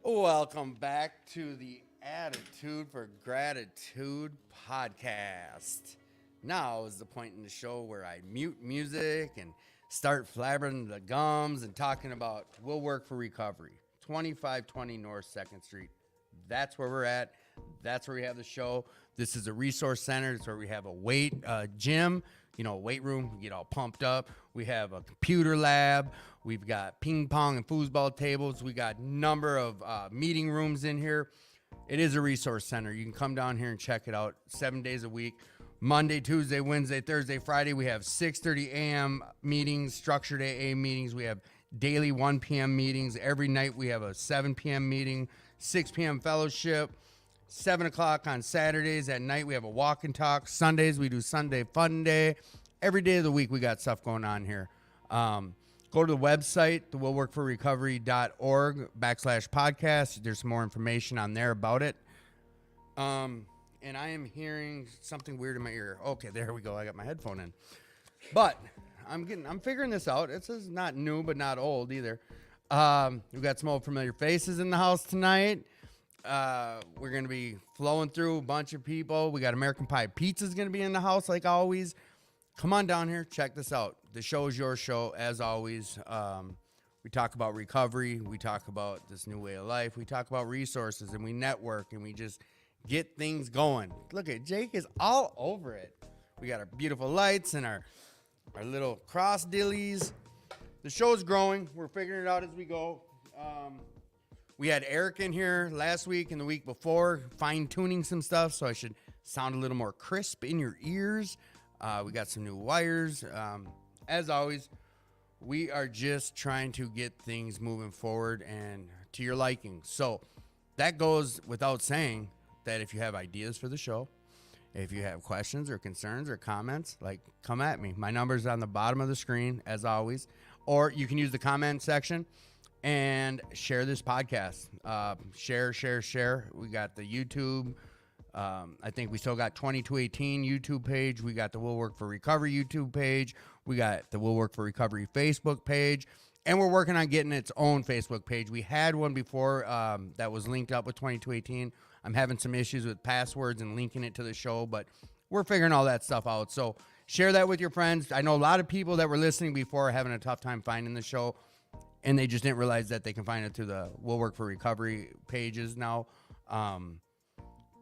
Welcome back to the Attitude for Gratitude podcast. Now is the point in the show where I mute music and start flabbering the gums and talking about Will Work for Recovery, 2520 North 2nd Street. That's where we're at. That's where we have the show. This is a resource center. It's where we have a weight gym, weight room. We get all pumped up. We have a computer lab. We've got ping pong and foosball tables. We got a number of meeting rooms in here. It is a resource center. You can come down here and check it out 7 days a week. Monday, Tuesday, Wednesday, Thursday, Friday. We have 6:30 a.m. meetings, structured AA meetings. We have daily 1 p.m. meetings. Every night we have a 7 p.m. meeting, 6 p.m. fellowship. 7 o'clock on Saturdays. At night, we have a walk and talk. Sundays, we do Sunday Fun Day. Every day of the week, we got stuff going on here. Go to the website, thewillworkforrecovery.org/podcast. There's some more information on there about it. And I am hearing something weird in my ear. Okay, there we go. I got my headphone in. But I'm figuring this out. This is not new, but not old either. We've got some old familiar faces in the house tonight. We're going to be flowing through a bunch of people. We got American Pie Pizza's going to be in the house like always. Come on down here. Check this out. The show is your show as always. We talk about recovery. We talk about this new way of life. We talk about resources and we network and we just get things going. Look at Jake is all over it. We got our beautiful lights and our little cross dillies. The show's growing. We're figuring it out as we go. We had Eric in here last week and the week before, fine-tuning some stuff, so I should sound a little more crisp in your ears. We got some new wires. As always, we are just trying to get things moving forward and to your liking. So that goes without saying that if you have ideas for the show, if you have questions or concerns or comments, come at me. My number's on the bottom of the screen, as always. Or you can use the comment section and share this podcast. Share. We got the YouTube. I think we still got 2218 YouTube page. We got the Will Work for Recovery YouTube page. We got the Will Work for Recovery Facebook page. And we're working on getting its own Facebook page. We had one before that was linked up with 2218. I'm having some issues with passwords and linking it to the show, but we're figuring all that stuff out. So share that with your friends. I know a lot of people that were listening before are having a tough time finding the show, and they just didn't realize that they can find it through the Will Work for Recovery pages now.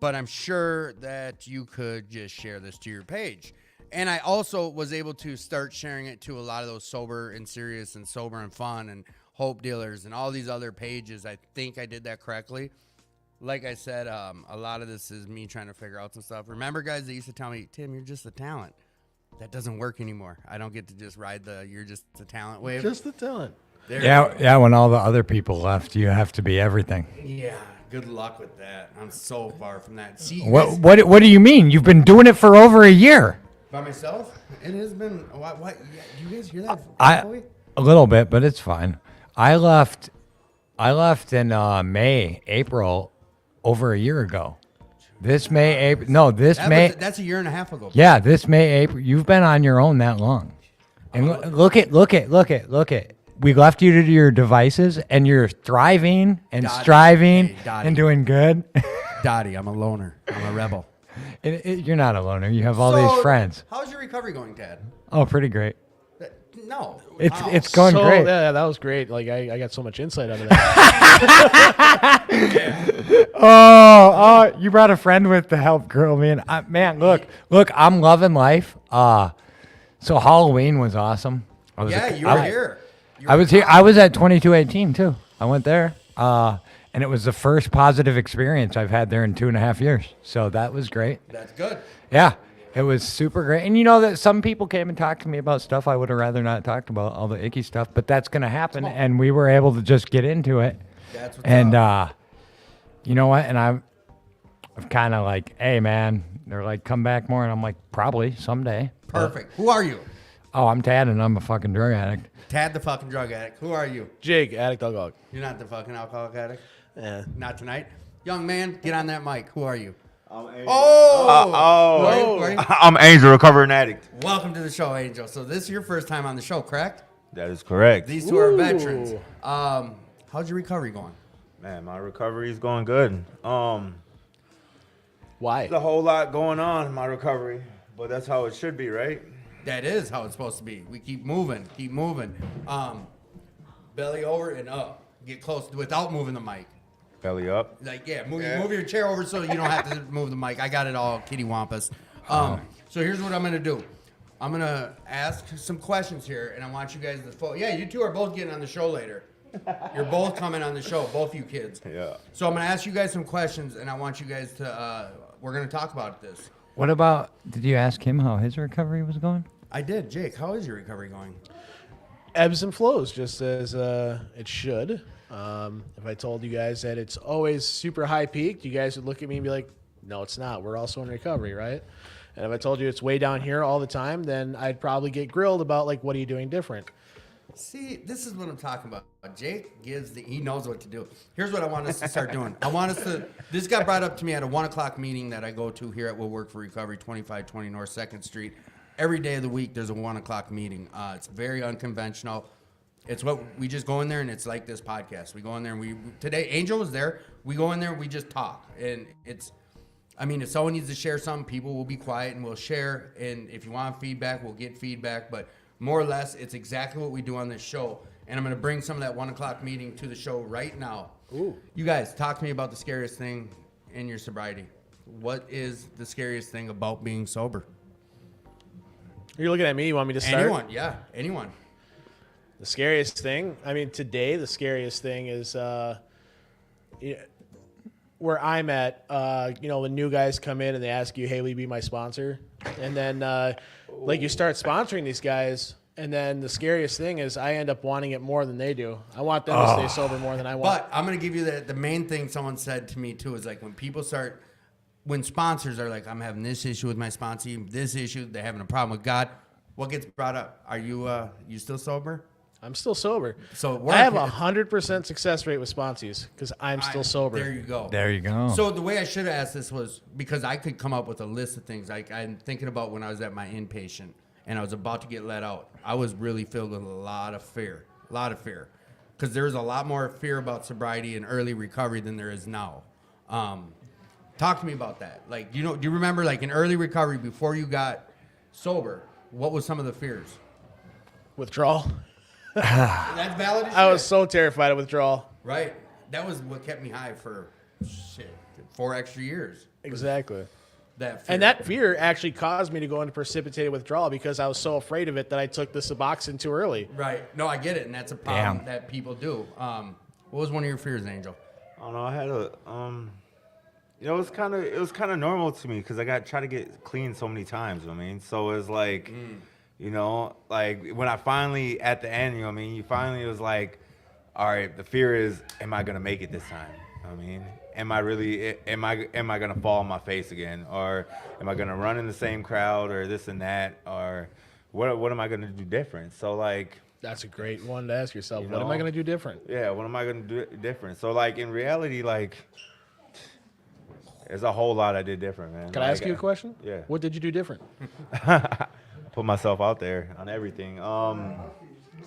But I'm sure that you could just share this to your page. And I also was able to start sharing it to a lot of those sober and serious and sober and fun and hope dealers and all these other pages. I think I did that correctly. Like I said, a lot of this is me trying to figure out some stuff. Remember, guys, they used to tell me, Tim, you're just a talent. That doesn't work anymore. I don't get to just ride the you're just a talent wave. Just the talent. Yeah, when all the other people left, you have to be everything. Yeah, good luck with that. I'm so far from that. See, what do you mean? You've been doing it for over a year. By myself? It has been, what? Do you guys hear that? A little bit, but it's fine. I left in April, over a year ago. That's a year and a half ago. Yeah, this May, April. You've been on your own that long. And look at. We left you to your devices, and you're thriving and striving and doing good. Dottie, I'm a loner. I'm a rebel. You're not a loner. You have all these friends. How's your recovery going, Dad? Oh, pretty great. No. It's going great. Yeah, that was great. I got so much insight out of that. Oh, you brought a friend with to help girl me. Man, look, I'm loving life. So Halloween was awesome. You were here. I was here. I was at 2218 too. I went there. And it was the first positive experience I've had there in 2.5 years. So that was great. That's good. Yeah. It was super great. And you know that some people came and talked to me about stuff I would have rather not talked about, all the icky stuff, but that's going to happen. And we were able to just get into it. That's what's up. You know what? And I'm kind of like, hey, man, they're like, come back more. And I'm like, probably someday. Perfect. Who are you? Oh, I'm Tad, and I'm a fucking drug addict. Tad, the fucking drug addict. Who are you? Jake, addict, alcoholic. You're not the fucking alcoholic addict? Yeah. Not tonight? Young man, get on that mic. Who are you? I'm Angel. Who are you? I'm Angel, recovering addict. Welcome to the show, Angel. So this is your first time on the show, correct? That is correct. These two are veterans. How's your recovery going? Man, my recovery is going good. Why? There's a whole lot going on in my recovery, but that's how it should be, right? That is how it's supposed to be. We keep moving. Belly over and up. Get close without moving the mic. Belly up. Like, move your chair over so you don't have to move the mic. I got it all kitty wampus. So here's what I'm going to do. I'm going to ask some questions here, and I want you guys to yeah, you two are both getting on the show later. You're both coming on the show, both you kids. Yeah. So I'm going to ask you guys some questions, and I want you guys to, we're going to talk about this. What about, did you ask him how his recovery was going? I did. Jake, how is your recovery going? Ebbs and flows, just as it should. If I told you guys that it's always super high peaked, you guys would look at me and be like, no, it's not. We're also in recovery, right? And if I told you it's way down here all the time, then I'd probably get grilled about, like, what are you doing different? See, this is what I'm talking about. Jake he knows what to do. Here's what I want us to start doing. This got brought up to me at a 1 o'clock meeting that I go to here at Will Work for Recovery, 2520 North 2nd Street. Every day of the week, there's a 1 o'clock meeting. It's very unconventional. It's what we just go in there and it's like this podcast. We go in there and today Angel was there. We go in there and we just talk. And if someone needs to share something, people will be quiet and we'll share. And if you want feedback, we'll get feedback. But more or less, it's exactly what we do on this show. And I'm going to bring some of that 1 o'clock meeting to the show right now. Ooh. You guys, talk to me about the scariest thing in your sobriety. What is the scariest thing about being sober? You're looking at me. You want me to start? Anyone. The scariest thing? Today the scariest thing is where I'm at, when new guys come in and they ask you, hey, will you be my sponsor? And then, you start sponsoring these guys, and then the scariest thing is I end up wanting it more than they do. I want them to stay sober more than I want. But I'm going to give you the main thing someone said to me, too, is like when sponsors are like, I'm having this issue with my sponsor, this issue, they're having a problem with God, what gets brought up? Are you still sober? I'm still sober. So I have 100% success rate with sponsees because I'm still sober. There you go. There you go. So the way I should have asked this was because I could come up with a list of things. I'm thinking about when I was at my inpatient and I was about to get let out. I was really filled with a lot of fear. Because there's a lot more fear about sobriety and early recovery than there is now. Talk to me about that. Like, do you remember, like, in early recovery before you got sober, what was some of the fears? Withdrawal. That's valid as shit. I was so terrified of withdrawal. Right. That was what kept me high for 4 extra years. Exactly. That fear. And that fear actually caused me to go into precipitated withdrawal because I was so afraid of it that I took the Suboxone too early. Right. No, I get it, and that's a problem that people do. What was one of your fears, Angel? I don't know. I had it was kind of normal to me because I tried to get clean so many times. You know what I mean, so it was like. Like when I finally, at the end, you finally was like, all right, the fear is, am I going to make it this time? You know what I mean, am I going to fall on my face again? Or am I going to run in the same crowd or this and that? Or what am I going to do different? So like. That's a great one to ask yourself. What am I going to do different? Yeah, what am I going to do different? So like in reality, like, there's a whole lot I did different, man. Can I ask you a question? Yeah. What did you do different? Put myself out there on everything.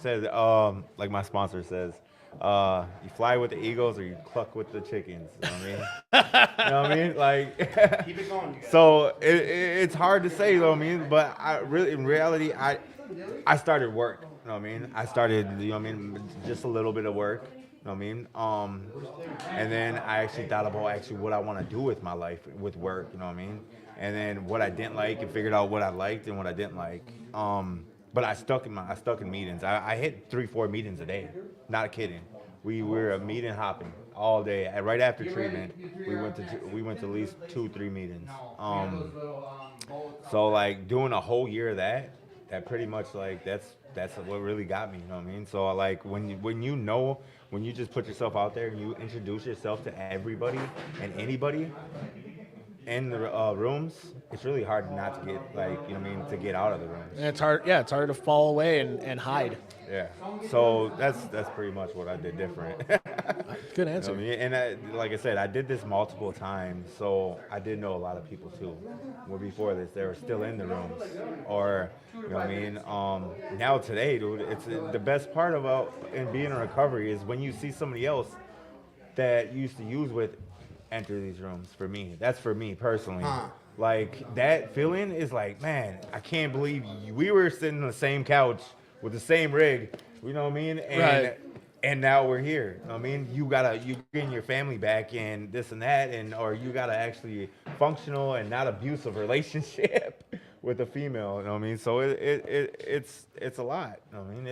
Says like my sponsor says, you fly with the eagles or you cluck with the chickens. You know what I mean? You know what I mean? Like, Keep it going. So it's hard to say, you know what I mean? But in reality, I started work. You know what I mean? I started, just a little bit of work. You know what I mean? And then I actually thought about what I want to do with my life, with work. You know what I mean? And then what I didn't like, and figured out what I liked and what I didn't like. But I stuck in meetings. I hit 3-4 meetings a day. Not kidding. We were a meeting hopping all day. Right after treatment, we went to at least 2-3 meetings. So like doing a whole year of that pretty much like that's what really got me. You know what I mean? So like when you just put yourself out there and you introduce yourself to everybody and anybody in the rooms, it's really hard not to get to get out of the rooms. And it's hard. Yeah, it's hard to fall away and hide. Yeah. So that's pretty much what I did different. Good answer. And like I said, I did this multiple times, so I did know a lot of people too. Where before this, they were still in the rooms, or now today, dude, it's the best part about in being in recovery is when you see somebody else that you used to use with enter these rooms for me. That's for me personally. Like that feeling is like, man, I can't believe we were sitting on the same couch with the same rig. You know what I mean? And now we're here. You know what I mean, you getting your family back and this and that, and or you gotta actually functional and not abusive relationship with a female. You know what I mean? So it's a lot. You know what I mean?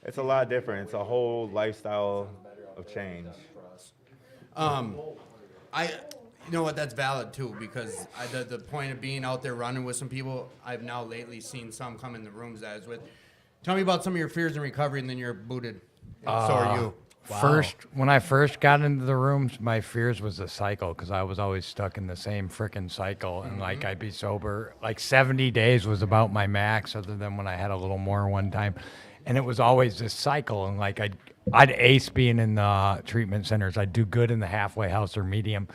It's a lot different. It's a whole lifestyle of change. You know what? That's valid too, because the point of being out there running with some people, I've now lately seen some come in the rooms that I was with. Tell me about some of your fears in recovery, and then you're booted. And so are you. Wow. When I first got into the rooms, my fears was the cycle, because I was always stuck in the same freaking cycle, and like I'd be sober. Like 70 days was about my max, other than when I had a little more one time, and it was always this cycle. And like I'd ace being in the treatment centers. I'd do good in the halfway house or medium.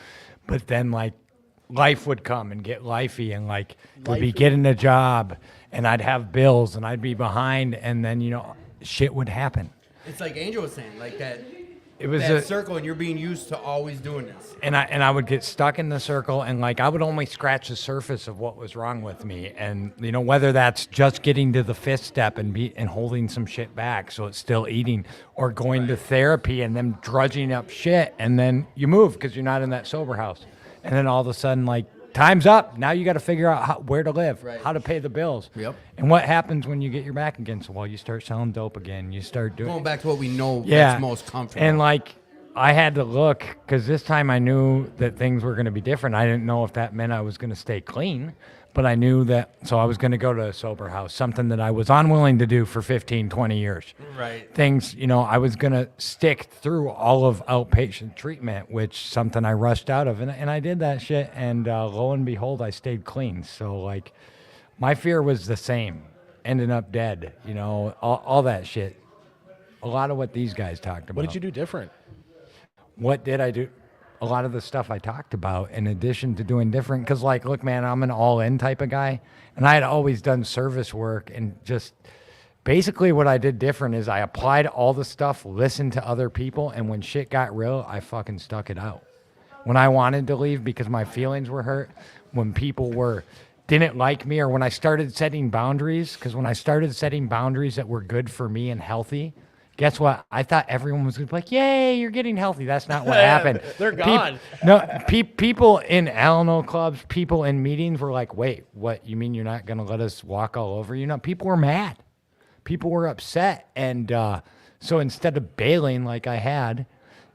But then, like, life would come and get lifey, and, like, would be getting a job, and I'd have bills, and I'd be behind, and then, you know, shit would happen. It's like Angel was saying, like that. It was that circle, and you're being used to always doing this. And I would get stuck in the circle, and like I would only scratch the surface of what was wrong with me, and you know, whether that's just getting to the fifth step and holding some shit back so it's still eating, or going to therapy and then drudging up shit, and then you move because you're not in that sober house, and then all of a sudden, like, time's up. Now you got to figure out where to live, how to pay the bills. Yep. And what happens when you get your back against the wall? You start selling dope again. You start doing going back to what we know that's most comfortable. And like I had to look, because this time I knew that things were going to be different. I didn't know if that meant I was going to stay clean, but I knew that. So I was going to go to a sober house, something that I was unwilling to do for 15, 20 years. Right. Things, you know, I was going to stick through all of outpatient treatment, which something I rushed out of. And I did that shit. And lo and behold, I stayed clean. So like my fear was the same, ending up dead, you know, all that shit. A lot of what these guys talked about. What did you do different? What did I do? A lot of the stuff I talked about, in addition to doing different, because like, look, man, I'm an all-in type of guy, and I had always done service work, and just basically what I did different is I applied all the stuff, listened to other people, and when shit got real, I fucking stuck it out. When I wanted to leave because my feelings were hurt, when people didn't like me, or when I started setting boundaries, because when I started setting boundaries that were good for me and healthy, guess what? I thought everyone was going to be like, yay, you're getting healthy. That's not what happened. They're gone. People in Alano clubs, people in meetings were like, wait, what? You mean you're not going to let us walk all over you? No, people were mad. People were upset. And so instead of bailing like I had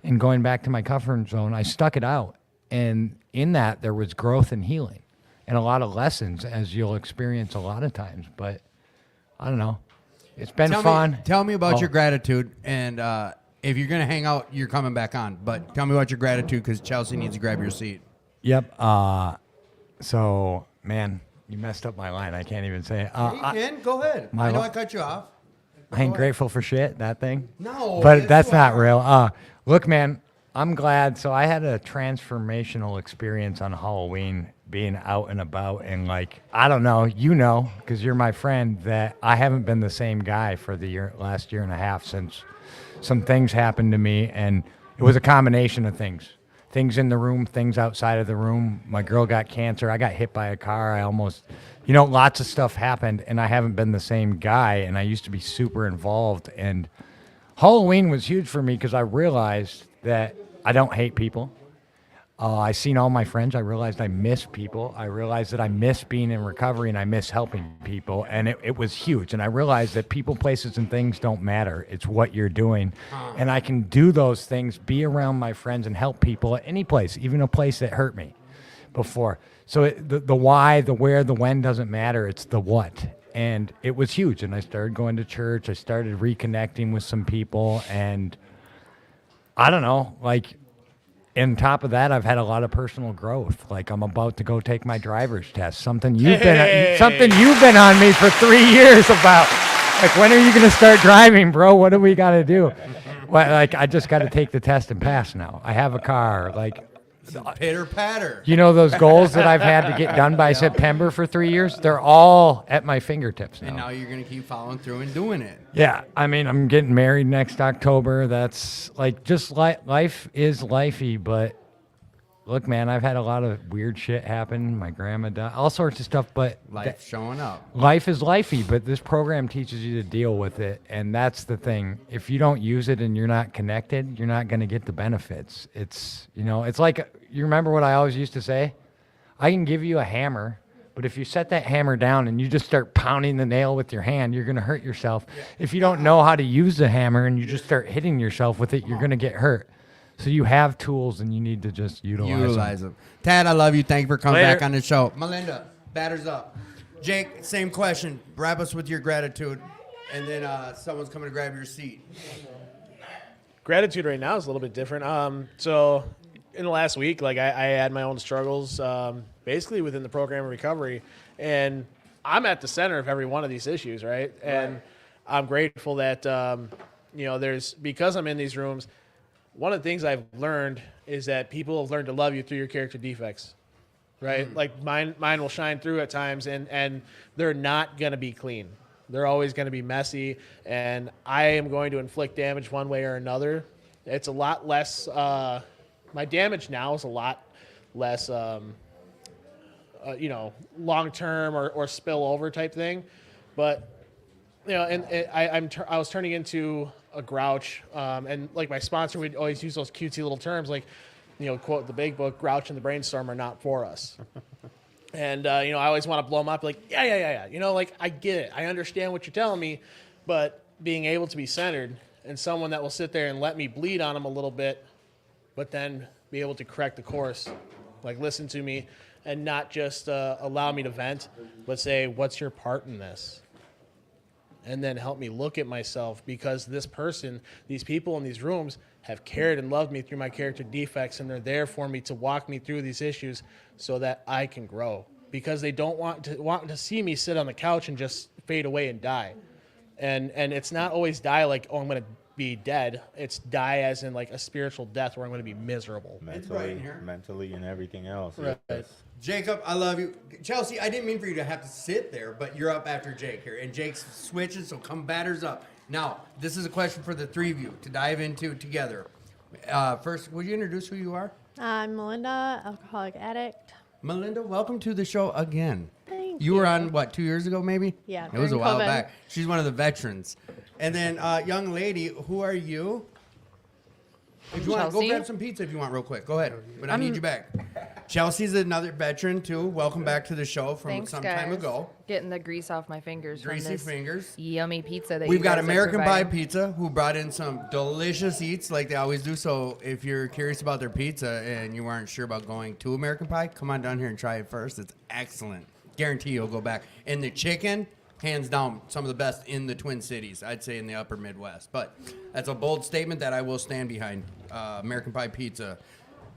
and going back to my comfort zone, I stuck it out. And in that, there was growth and healing and a lot of lessons, as you'll experience a lot of times. But I don't know. It's been fun. Tell me about your gratitude, and if you're going to hang out, you're coming back on. But tell me about your gratitude, because Chelsea needs to grab your seat. Yep. So, man, you messed up my line. I can't even say it. You can. Go ahead. I know I cut you off. I ain't grateful for shit, that thing. No. But that's not real. Look, man, I'm glad. So I had a transformational experience on Halloween, being out and about, and like, I don't know, you know, because you're my friend, that I haven't been the same guy for the last year and a half since some things happened to me, and it was a combination of things in the room, things outside of the room. My girl got cancer. I got hit by a car. I almost, you know, lots of stuff happened, and I haven't been the same guy, and I used to be super involved. And Halloween was huge for me because I realized that I don't hate people. I seen all my friends. I realized I miss people. I realized that I miss being in recovery, and I miss helping people. And it was huge. And I realized that people, places, and things don't matter. It's what you're doing. And I can do those things, be around my friends, and help people at any place, even a place that hurt me before. So the why, the where, the when doesn't matter. It's the what. And it was huge. And I started going to church. I started reconnecting with some people. And I don't know, like, on top of that, I've had a lot of personal growth. Like, I'm about to go take my driver's test. Something you've been on me for 3 years about. Like, when are you going to start driving, bro? What do we got to do? Well, like, I just got to take the test and pass now. I have a car. Like, Pitter patter. You know those goals that I've had to get done by September for 3 years? They're all at my fingertips now. And now you're going to keep following through and doing it. Yeah, I mean, I'm getting married next October. That's like just life is lifey, but look, man, I've had a lot of weird shit happen. My grandma died, all sorts of stuff, but Life showing up. life is lifey, but this program teaches you to deal with it, and that's the thing. If you don't use it and you're not connected, you're not going to get the benefits. It's, it's like, you remember what I always used to say? I can give you a hammer, but if you set that hammer down and you just start pounding the nail with your hand, you're going to hurt yourself. If you don't know how to use the hammer and you just start hitting yourself with it, you're going to get hurt. So you have tools and you need to just utilize them. Tad, I love you. Thank you for coming Later. back on the show. Melinda, batters up. Jake, same question. Wrap us with your gratitude, and then someone's coming to grab your seat. Gratitude right now is a little bit different. So in the last week, like I had my own struggles, basically within the program of recovery, and I'm at the center of every one of these issues, right? And I'm grateful that there's, because I'm in these rooms. One of the things I've learned is that people have learned to love you through your character defects, right? Like mine will shine through at times, and they're not going to be clean. They're always going to be messy, and I am going to inflict damage one way or another. It's a lot less, my damage now is a lot less, long-term or spill-over type thing. But, I was turning into a grouch, and like my sponsor would always use those cutesy little terms like, quote the big book, grouch and the brainstorm are not for us. And, I always want to blow them up like, yeah. Like I get it. I understand what you're telling me, but being able to be centered and someone that will sit there and let me bleed on them a little bit, but then be able to correct the course, like listen to me and not just allow me to vent, but say, what's your part in this? And then help me look at myself, because this person, these people in these rooms have cared and loved me through my character defects, and they're there for me to walk me through these issues so that I can grow, because they don't want to see me sit on the couch and just fade away and die. And it's not always die like, oh, I'm going to be dead. It's die as in like a spiritual death where I'm going to be miserable. Mentally and everything else. Right. Yes. Jacob, I love you. Chelsea, I didn't mean for you to have to sit there, but you're up after Jake here. And Jake's switches, so come batters up. Now, this is a question for the three of you to dive into together. First, would you introduce who you are? I'm Melinda, alcoholic addict. Melinda, welcome to the show again. Thank You were on, what, 2 years ago maybe? Yeah, It was a during while COVID. back. She's one of the veterans. And then, young lady, who are you? If you want, go Chelsea. grab some pizza if you want real quick. Go ahead. But I need you back. Chelsea's another veteran, too. Welcome back to the show from Thanks, some guys. time ago. Getting the grease off my fingers. Greasy from this fingers. Yummy pizza that We've you got guys are American Pie providing. Pizza, who brought in some delicious eats like they always do. So if you're curious about their pizza and you aren't sure about going to American Pie, come on down here and try it first. It's excellent. Guarantee you'll go back. And the chicken, hands down, some of the best in the Twin Cities. I'd say in the upper Midwest. But that's a bold statement that I will stand behind. American Pie Pizza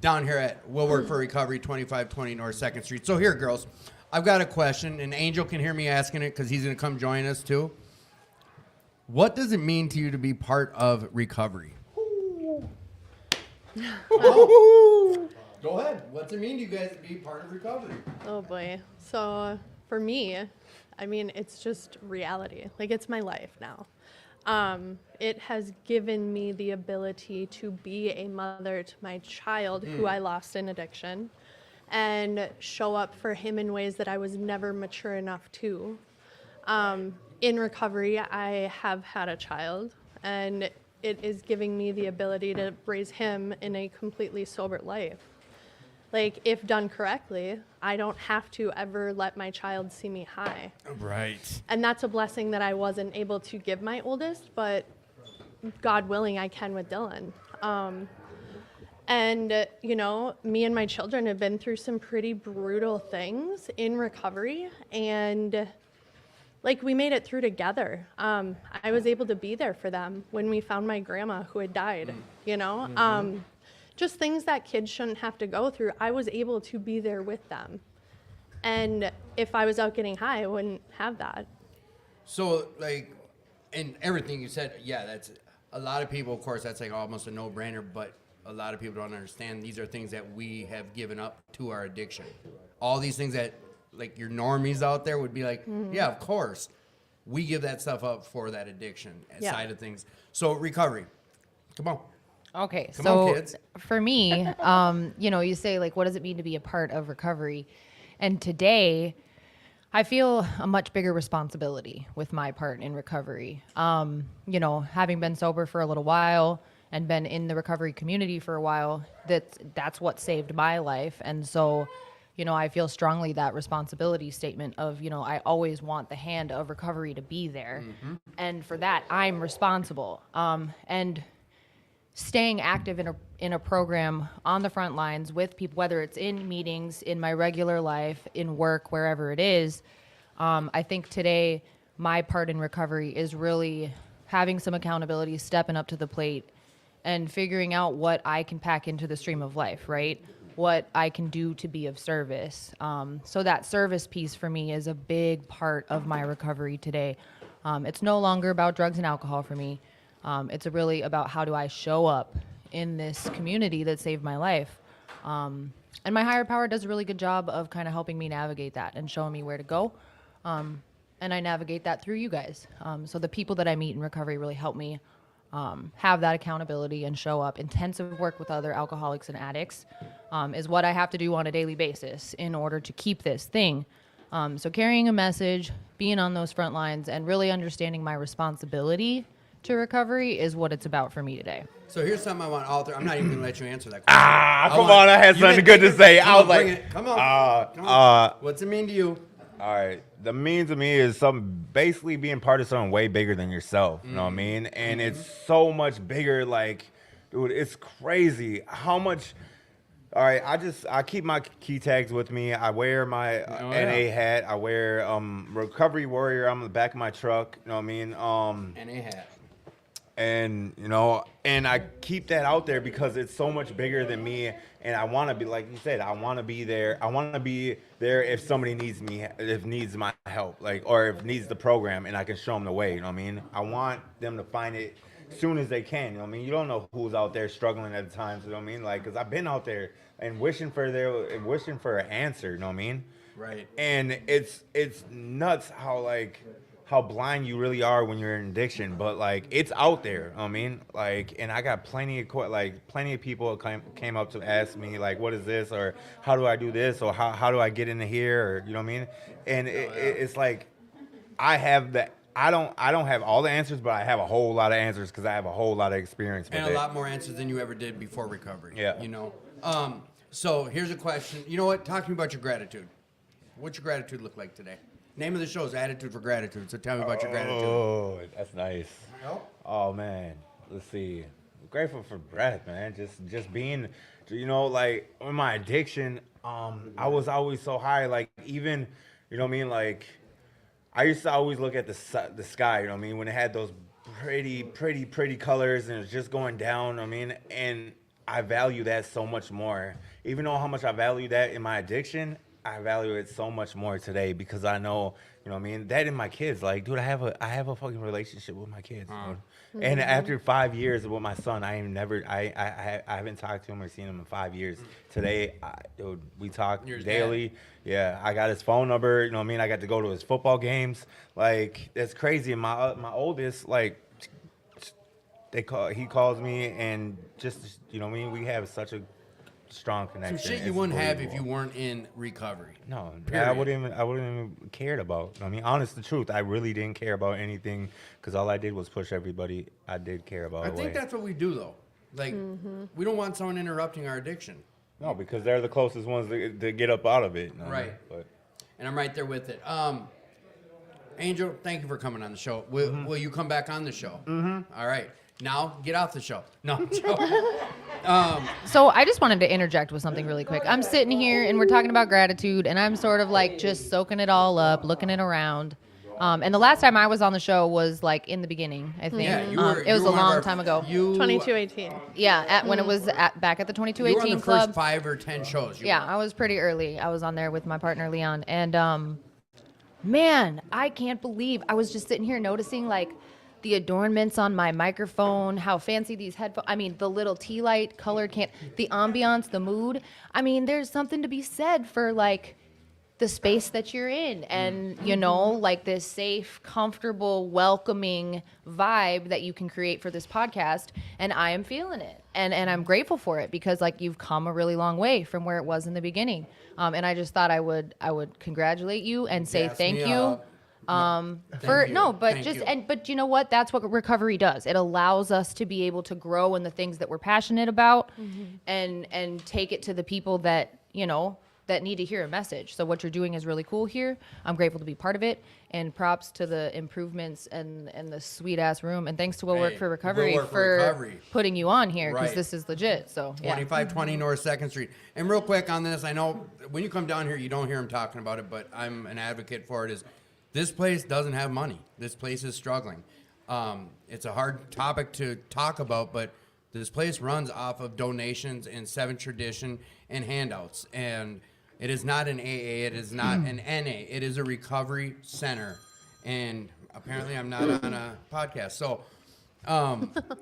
down here at Will Work for Recovery, 2520 North 2nd Street. So here, girls, I've got a question, and Angel can hear me asking it because he's going to come join us too. What does it mean to you to be part of recovery? Go ahead. What's it mean to you guys to be part of recovery? Oh boy. So for me, I mean, it's just reality. Like, it's my life now. It has given me the ability to be a mother to my child who I lost in addiction, and show up for him in ways that I was never mature enough to. In recovery, I have had a child, and it is giving me the ability to raise him in a completely sober life. Like, if done correctly, I don't have to ever let my child see me high. Right. And that's a blessing that I wasn't able to give my oldest, but God willing, I can with Dylan. And, me and my children have been through some pretty brutal things in recovery, and like, we made it through together. I was able to be there for them when we found my grandma who had died, just things that kids shouldn't have to go through. I was able to be there with them. And if I was out getting high, I wouldn't have that. So, like, and everything you said, yeah, that's a lot of people, of course, that's like almost a no-brainer, but a lot of people don't understand. These are things that we have given up to our addiction. All these things that like your normies out there would be like, yeah, of course. We give that stuff up for that addiction side of things. So recovery. Come on. Okay, Come so on, kids. for me, you say like, what does it mean to be a part of recovery? And today, I feel a much bigger responsibility with my part in recovery. Having been sober for a little while and been in the recovery community for a while, that's what saved my life. And so, I feel strongly that responsibility statement of, I always want the hand of recovery to be there. And for that, I'm responsible. And staying active in a program on the front lines with people, whether it's in meetings, in my regular life, in work, wherever it is, I think today my part in recovery is really having some accountability, stepping up to the plate, and figuring out what I can pack into the stream of life, right? What I can do to be of service. So that service piece for me is a big part of my recovery today. It's no longer about drugs and alcohol for me. It's really about how do I show up in this community that saved my life. And my higher power does a really good job of kind of helping me navigate that and showing me where to go. And I navigate that through you guys. So the people that I meet in recovery really help me have that accountability and show up. Intensive work with other alcoholics and addicts is what I have to do on a daily basis in order to keep this thing. So carrying a message, being on those front lines, and really understanding my responsibility to recovery is what it's about for me today. So here's something I want all three. I'm not even going to let you answer that question. Come on, I had something good to say. I was bring like, it. Come on. What's it mean to you? all right, the mean to me is basically being part of something way bigger than yourself. You know what I mean? And it's so much bigger. Like, dude, it's crazy how much. All right, I keep my key tags with me. I wear my NA hat. I wear Recovery Warrior on the back of my truck. You know what I mean? NA hat. And and I keep that out there because it's so much bigger than me, and I want to be, like you said, I want to be there. I want to be there if somebody needs me, if needs my help, or if needs the program, and I can show them the way. You know what I mean? I want them to find it as soon as they can. You know what I mean? You don't know who's out there struggling at the times. You know what I mean? Because I've been out there and wishing for an answer. You know what I mean? Right. And it's nuts how blind you really are when you're in addiction, but it's out there. I mean, and I got plenty of people came up to ask me what is this, or how do I do this, or how do I get into here, or you know what I mean? And it's like I don't have all the answers, but I have a whole lot of answers because I have a whole lot of experience with and a lot more answers than you ever did before recovery. Yeah. You know. So here's a question. You know what? Talk to me about your gratitude. What's your gratitude look like today? Name of the show is Attitude for Gratitude, so tell me about your gratitude. Oh, that's nice. Oh, man. Let's see. I'm grateful for breath, man. Just being, with my addiction, I was always so high. Even, you know what I mean? I used to always look at the sky, you know what I mean? When it had those pretty colors and it's just going down, I mean? And I value that so much more. Even though how much I value that in my addiction, I value it so much more today because I know, you know what I mean, that and my kids. Dude, I have a fucking relationship with my kids. And after 5 years with my son, I haven't talked to him or seen him in 5 years. Today, dude, we talk daily. Dad. Yeah, I got his phone number. You know what I mean? I got to go to his football games. That's crazy. And my oldest, he calls me and just, you know what I mean? We have such a strong connection. Some shit you wouldn't have if you weren't in recovery. No, period. I wouldn't even cared about. I mean, honest the truth, I really didn't care about anything because all I did was push everybody I did care about. I think that's what we do though. We don't want someone interrupting our addiction. No, because they're the closest ones to get up out of it. You know? Right. And I'm right there with it. Angel, thank you for coming on the show. Will you come back on the show? Mm-hmm. All right. Now, get off the show. No, I'm joking. So I just wanted to interject with something really quick. I'm sitting here and we're talking about gratitude, and I'm sort of just soaking it all up, looking it around. And the last time I was on the show was in the beginning, I think. Yeah, it was a long time ago. 2218. Yeah, when it was back at the 2218 you were on the club. first 5 or 10 shows. I was pretty early. I was on there with my partner Leon, and man, I can't believe I was just sitting here noticing the adornments on my microphone, how fancy these headphones, I mean, the little tea light color the ambiance, the mood. I mean, there's something to be said for like the space that you're in and, you know, like this safe, comfortable, welcoming vibe that you can create for this podcast. And I am feeling it. And I'm grateful for it because like you've come a really long way from where it was in the beginning. And I just thought I would congratulate you and say thank you. But you know what? That's what recovery does. It allows us to be able to grow in the things that we're passionate about and take it to the people that, you know, that need to hear a message. So what you're doing is really cool here. I'm grateful to be part of it. And props to the improvements and the sweet ass room. And thanks to Will Work for Recovery for putting you on here because this is legit. So 2520 North 2nd Street. And real quick on this, I know when you come down here, you don't hear him talking about it, but I'm an advocate for it. Is this place doesn't have money. This place is struggling. It's a hard topic to talk about, but this place runs off of donations and 7th tradition and handouts. And it is not an AA. It is not an NA. It is a recovery center. And apparently I'm not on a podcast. So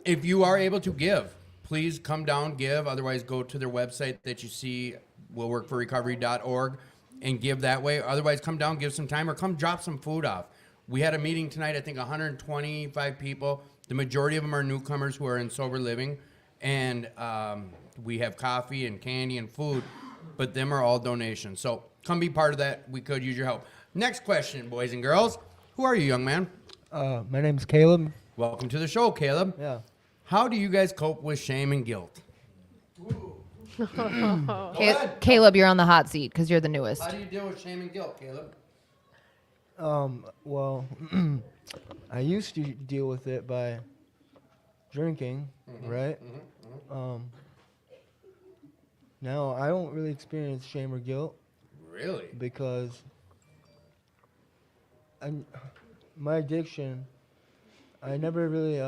if you are able to give, please come down, give. Otherwise, go to their website that you see, willworkforrecovery.org, and give that way. Otherwise, come down, give some time, or come drop some food off. We had a meeting tonight, I think 125 people. The majority of them are newcomers who are in sober living. And we have coffee and candy and food. But them are all donations. So come be part of that. We could use your help. Next question, boys and girls. Who are you, young man? My name's Caleb. Welcome to the show, Caleb. Yeah. How do you guys cope with shame and guilt? Caleb, you're on the hot seat because you're the newest. How do you deal with shame and guilt, Caleb? Well, I used to deal with it by drinking, right? Now I don't really experience shame or guilt. Really? Because my addiction, I never really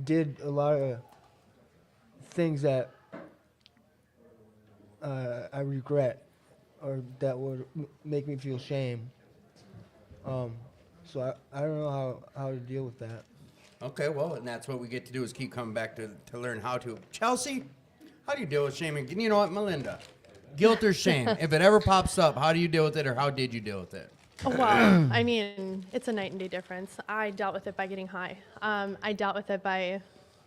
did a lot of things that I regret or that would make me feel shame. So I don't know how to deal with that. Okay, well, and that's what we get to do is keep coming back to learn how to. Chelsea, how do you deal with shame? And you know what, Melinda? Guilt or shame? If it ever pops up, how do you deal with it or how did you deal with it? Well, I mean, it's a night and day difference. I dealt with it by getting high. I dealt with it by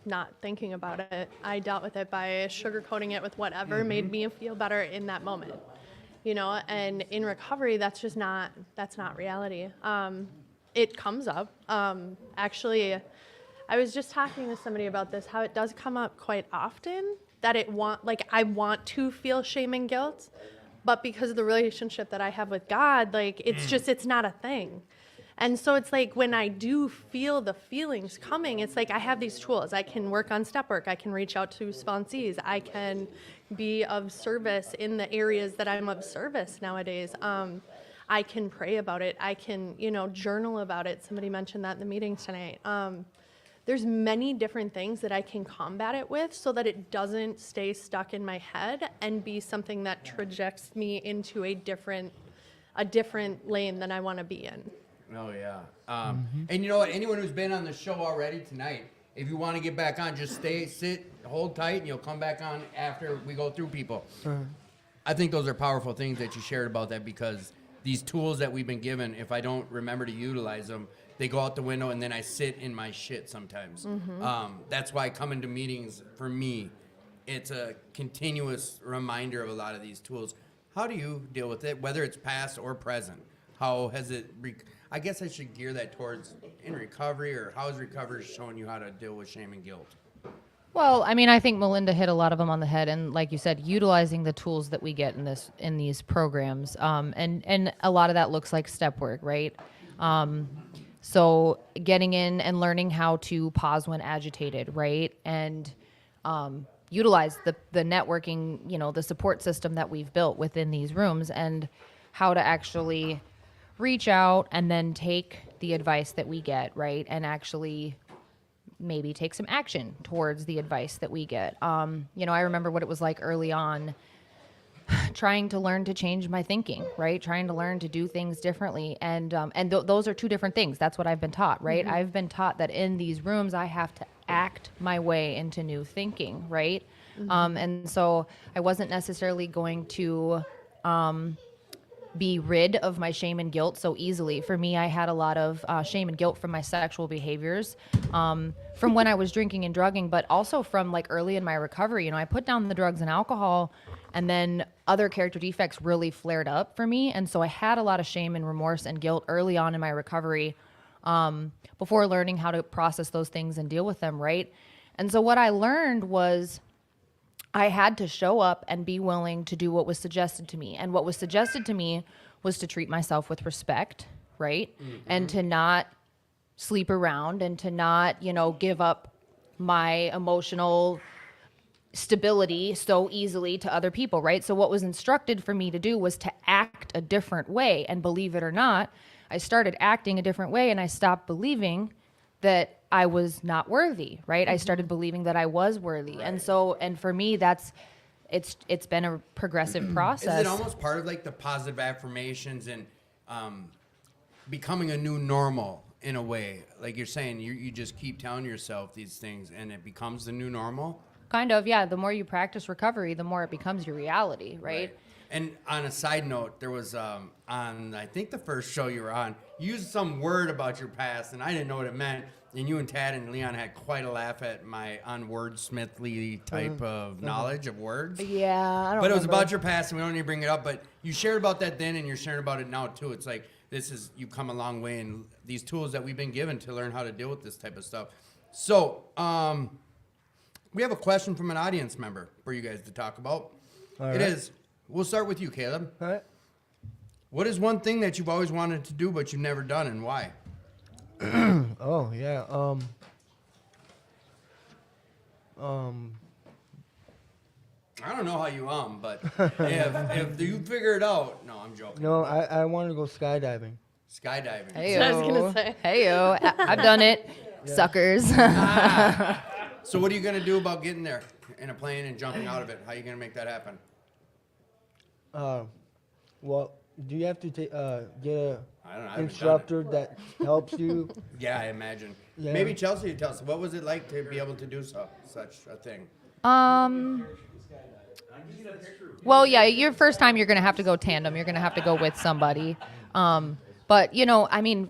not thinking about it. I dealt with it by sugarcoating it with whatever made me feel better in that moment. You know, and in recovery, that's not reality. It comes up. Actually, I was just talking to somebody about this, how it does come up quite often that I want to feel shame and guilt, but because of the relationship that I have with God, like it's not a thing. And so it's like when I do feel the feelings coming, it's like I have these tools. I can work on step work. I can reach out to sponsees. I can be of service in the areas that I'm of service nowadays. I can pray about it. I can, journal about it. Somebody mentioned that in the meeting tonight. There's many different things that I can combat it with so that it doesn't stay stuck in my head and be something that trajects me into a different lane than I want to be in. Oh, yeah. And you know what? Anyone who's been on the show already tonight, if you want to get back on, just sit, hold tight, and you'll come back on after we go through people. I think those are powerful things that you shared about that because these tools that we've been given, if I don't remember to utilize them, they go out the window and then I sit in my shit sometimes. That's why coming to meetings, for me, it's a continuous reminder of a lot of these tools. How do you deal with it, whether it's past or present? How has it... I guess I should gear that towards in recovery, or how is recovery showing you how to deal with shame and guilt? Well, I mean, I think Melinda hit a lot of them on the head, and like you said, utilizing the tools that we get in these programs, and a lot of that looks like step work, right? So getting in and learning how to pause when agitated, right, and utilize the networking, the support system that we've built within these rooms, and how to actually reach out and then take the advice that we get, right, and actually maybe take some action towards the advice that we get. I remember what it was like early on trying to learn to change my thinking, right? Trying to learn to do things differently. And those are two different things. That's what I've been taught, right? I've been taught that in these rooms, I have to act my way into new thinking, right? And so I wasn't necessarily going to be rid of my shame and guilt so easily. For me, I had a lot of shame and guilt from my sexual behaviors, from when I was drinking and drugging, but also from like early in my recovery. You know, I put down the drugs and alcohol, and then other character defects really flared up for me. And so I had a lot of shame and remorse and guilt early on in my recovery, before learning how to process those things and deal with them, right? And so what I learned was I had to show up and be willing to do what was suggested to me. And what was suggested to me was to treat myself with respect, right? And to not sleep around and to not, you know, give up my emotional stability so easily to other people, right? So what was instructed for me to do was to act a different way. And believe it or not, I started acting a different way, and I stopped believing that I was not worthy, right? I started believing that I was worthy. And so, and for me, it's been a progressive process. Is it almost part of like the positive affirmations and becoming a new normal in a way? Like you're saying, you just keep telling yourself these things and it becomes the new normal? Kind of, yeah. The more you practice recovery, the more it becomes your reality, right? And on a side note, there was on, I think the first show you were on, you used some word about your past, and I didn't know what it meant. And you and Tad and Leon had quite a laugh at my unwordsmithly type of knowledge of words. Yeah, I don't But it was remember. about your past, and we don't need to bring it up. But you shared about that then, and you're sharing about it now, too. It's like, you've come a long way, and these tools that we've been given to learn how to deal with this type of stuff. So, we have a question from an audience member for you guys to talk about. All It right. is, we'll start with you, Caleb. All right. What is one thing that you've always wanted to do but you've never done, and why? Oh yeah. I don't know how you but if you figure it out, no, I'm joking. No, I want to go skydiving. Skydiving. Hey-o. I was gonna say. Hey-o. I've done it, suckers. So what are you gonna do about getting there in a plane and jumping out of it? How are you gonna make that happen? Well, do you have to get a I don't know. I haven't instructor that helps you? done it. Yeah, I imagine. Yeah. Maybe Chelsea, tell us what was it like to be able to do such a thing? Well, yeah, your first time you're going to have to go tandem. You're going to have to go with somebody. But, you know, I mean,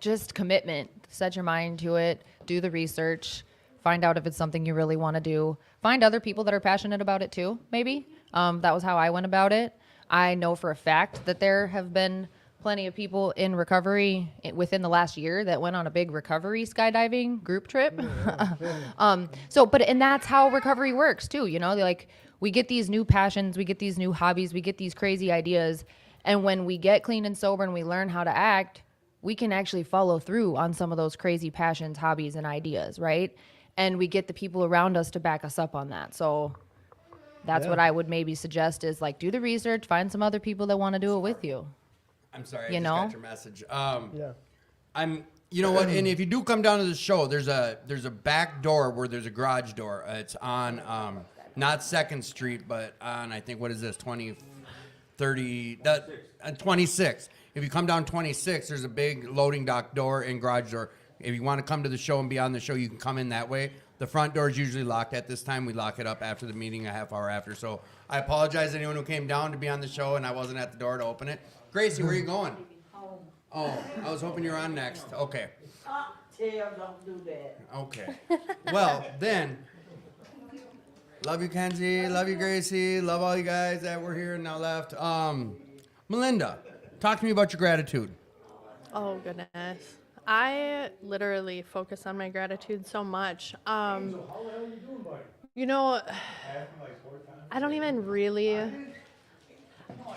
just commitment. Set your mind to it. Do the research. Find out if it's something you really want to do. Find other people that are passionate about it too, maybe. That was how I went about it. I know for a fact that there have been plenty of people in recovery within the last year that went on a big recovery skydiving group trip. And that's how recovery works too. You know, like we get these new passions, we get these new hobbies, we get these crazy ideas. And when we get clean and sober and we learn how to act, we can actually follow through on some of those crazy passions, hobbies, and ideas, right? And we get the people around us to back us up on that. So that's what I would maybe suggest is like do the research, find some other people that want to do it with you. I'm sorry, I You just know? got your message. Yeah. You know what? And if you do come down to the show, there's a back door where there's a garage door. It's on not 2nd Street, but on I think what is this 26. If you come down 26, there's a big loading dock door and garage door. If you want to come to the show and be on the show, you can come in that way. The front door is usually locked at this time. We lock it up after the meeting, a half hour after. So I apologize to anyone who came down to be on the show and I wasn't at the door to open it. Gracie, where are you going? Home. Oh, I was hoping you were on next. Okay. Tail, don't do that. Okay. Well, then, love you, Kenzie. Love you, Gracie. Love all you guys that were here and now left. Melinda, talk to me about your gratitude. Oh, goodness. I literally focus on my gratitude so much. You know, I don't even really,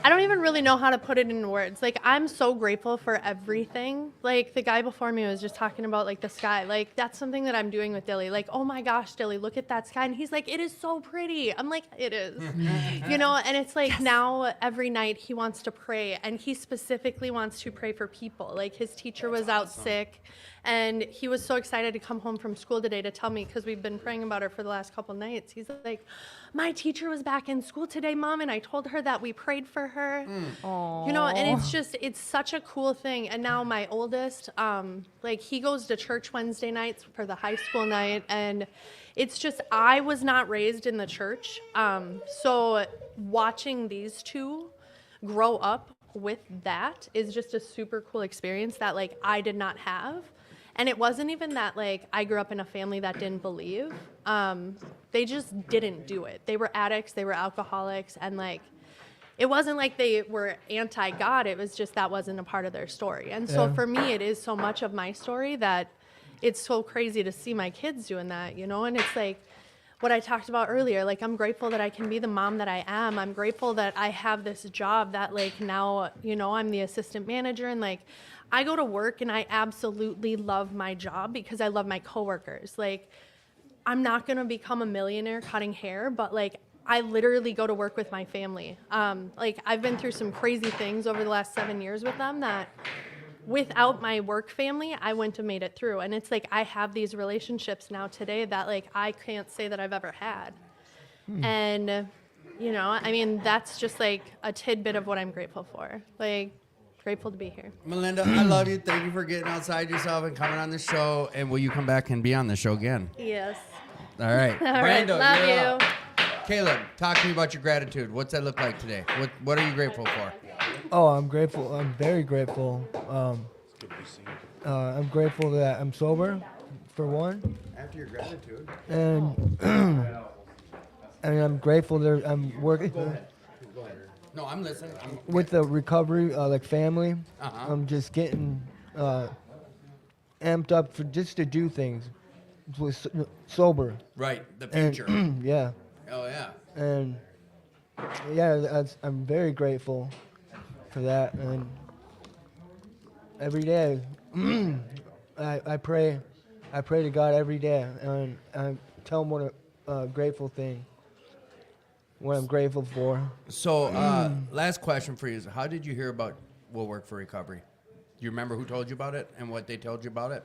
I don't even really know how to put it in words. Like, I'm so grateful for everything. Like, the guy before me was just talking about, like, the sky. Like, that's something that I'm doing with Dilly. Like, oh my gosh, Dilly, look at that sky. And he's like, it is so pretty. I'm like, it is. You know, and it's like now every night he wants to pray, and he specifically wants to pray for people. Like, his teacher was out sick, and he was so excited to come home from school today to tell me, because we've been praying about her for the last couple nights. He's like, my teacher was back in school today, Mom, and I told her that we prayed for her. You know, and it's such a cool thing. And now my oldest, like, he goes to church Wednesday nights for the high school night, and it's just, I was not raised in the church. So watching these two grow up with that is just a super cool experience that, like, I did not have. And it wasn't even that, like, I grew up in a family that didn't believe. They just didn't do it. They were addicts, they were alcoholics, and, like, it wasn't like they were anti-God. It was just that wasn't a part of their story. And so for me, it is so much of my story that it's so crazy to see my kids doing that, you know? And it's like what I talked about earlier. Like, I'm grateful that I can be the mom that I am. I'm grateful that I have this job that, like, now, you know, I'm the assistant manager, and, like, I go to work and I absolutely love my job because I love my coworkers. Like, I'm not going to become a millionaire cutting hair, but, like, I literally go to work with my family. Like, I've been through some crazy things over the last 7 years with them that without my work family, I wouldn't have made it through. And it's like I have these relationships now today that, like, I can't say that I've ever had. And, you know, I mean, that's just, like, a tidbit of what I'm grateful for. Like, grateful to be here. Melinda, I love you. Thank you for getting outside yourself and coming on the show. And will you come back and be on the show again? Yes. All right. All right. Brando, Love you're you. up. Caleb, talk to me about your gratitude. What's that look like today? What are you grateful for? Oh, I'm grateful. I'm very grateful. I'm grateful that I'm sober, for one. After your gratitude. And I'm grateful that I'm working No, I'm listening. with the recovery, like, family. Uh-huh. I'm just getting amped up for just to do things with sober. Right, the And future. yeah. Oh, yeah. And yeah, I'm very grateful for that. And every day, I pray to God every day, and I tell him what a grateful thing, what I'm grateful for. So, last question for you is, how did you hear about Will Work for Recovery? Do you remember who told you about it and what they told you about it?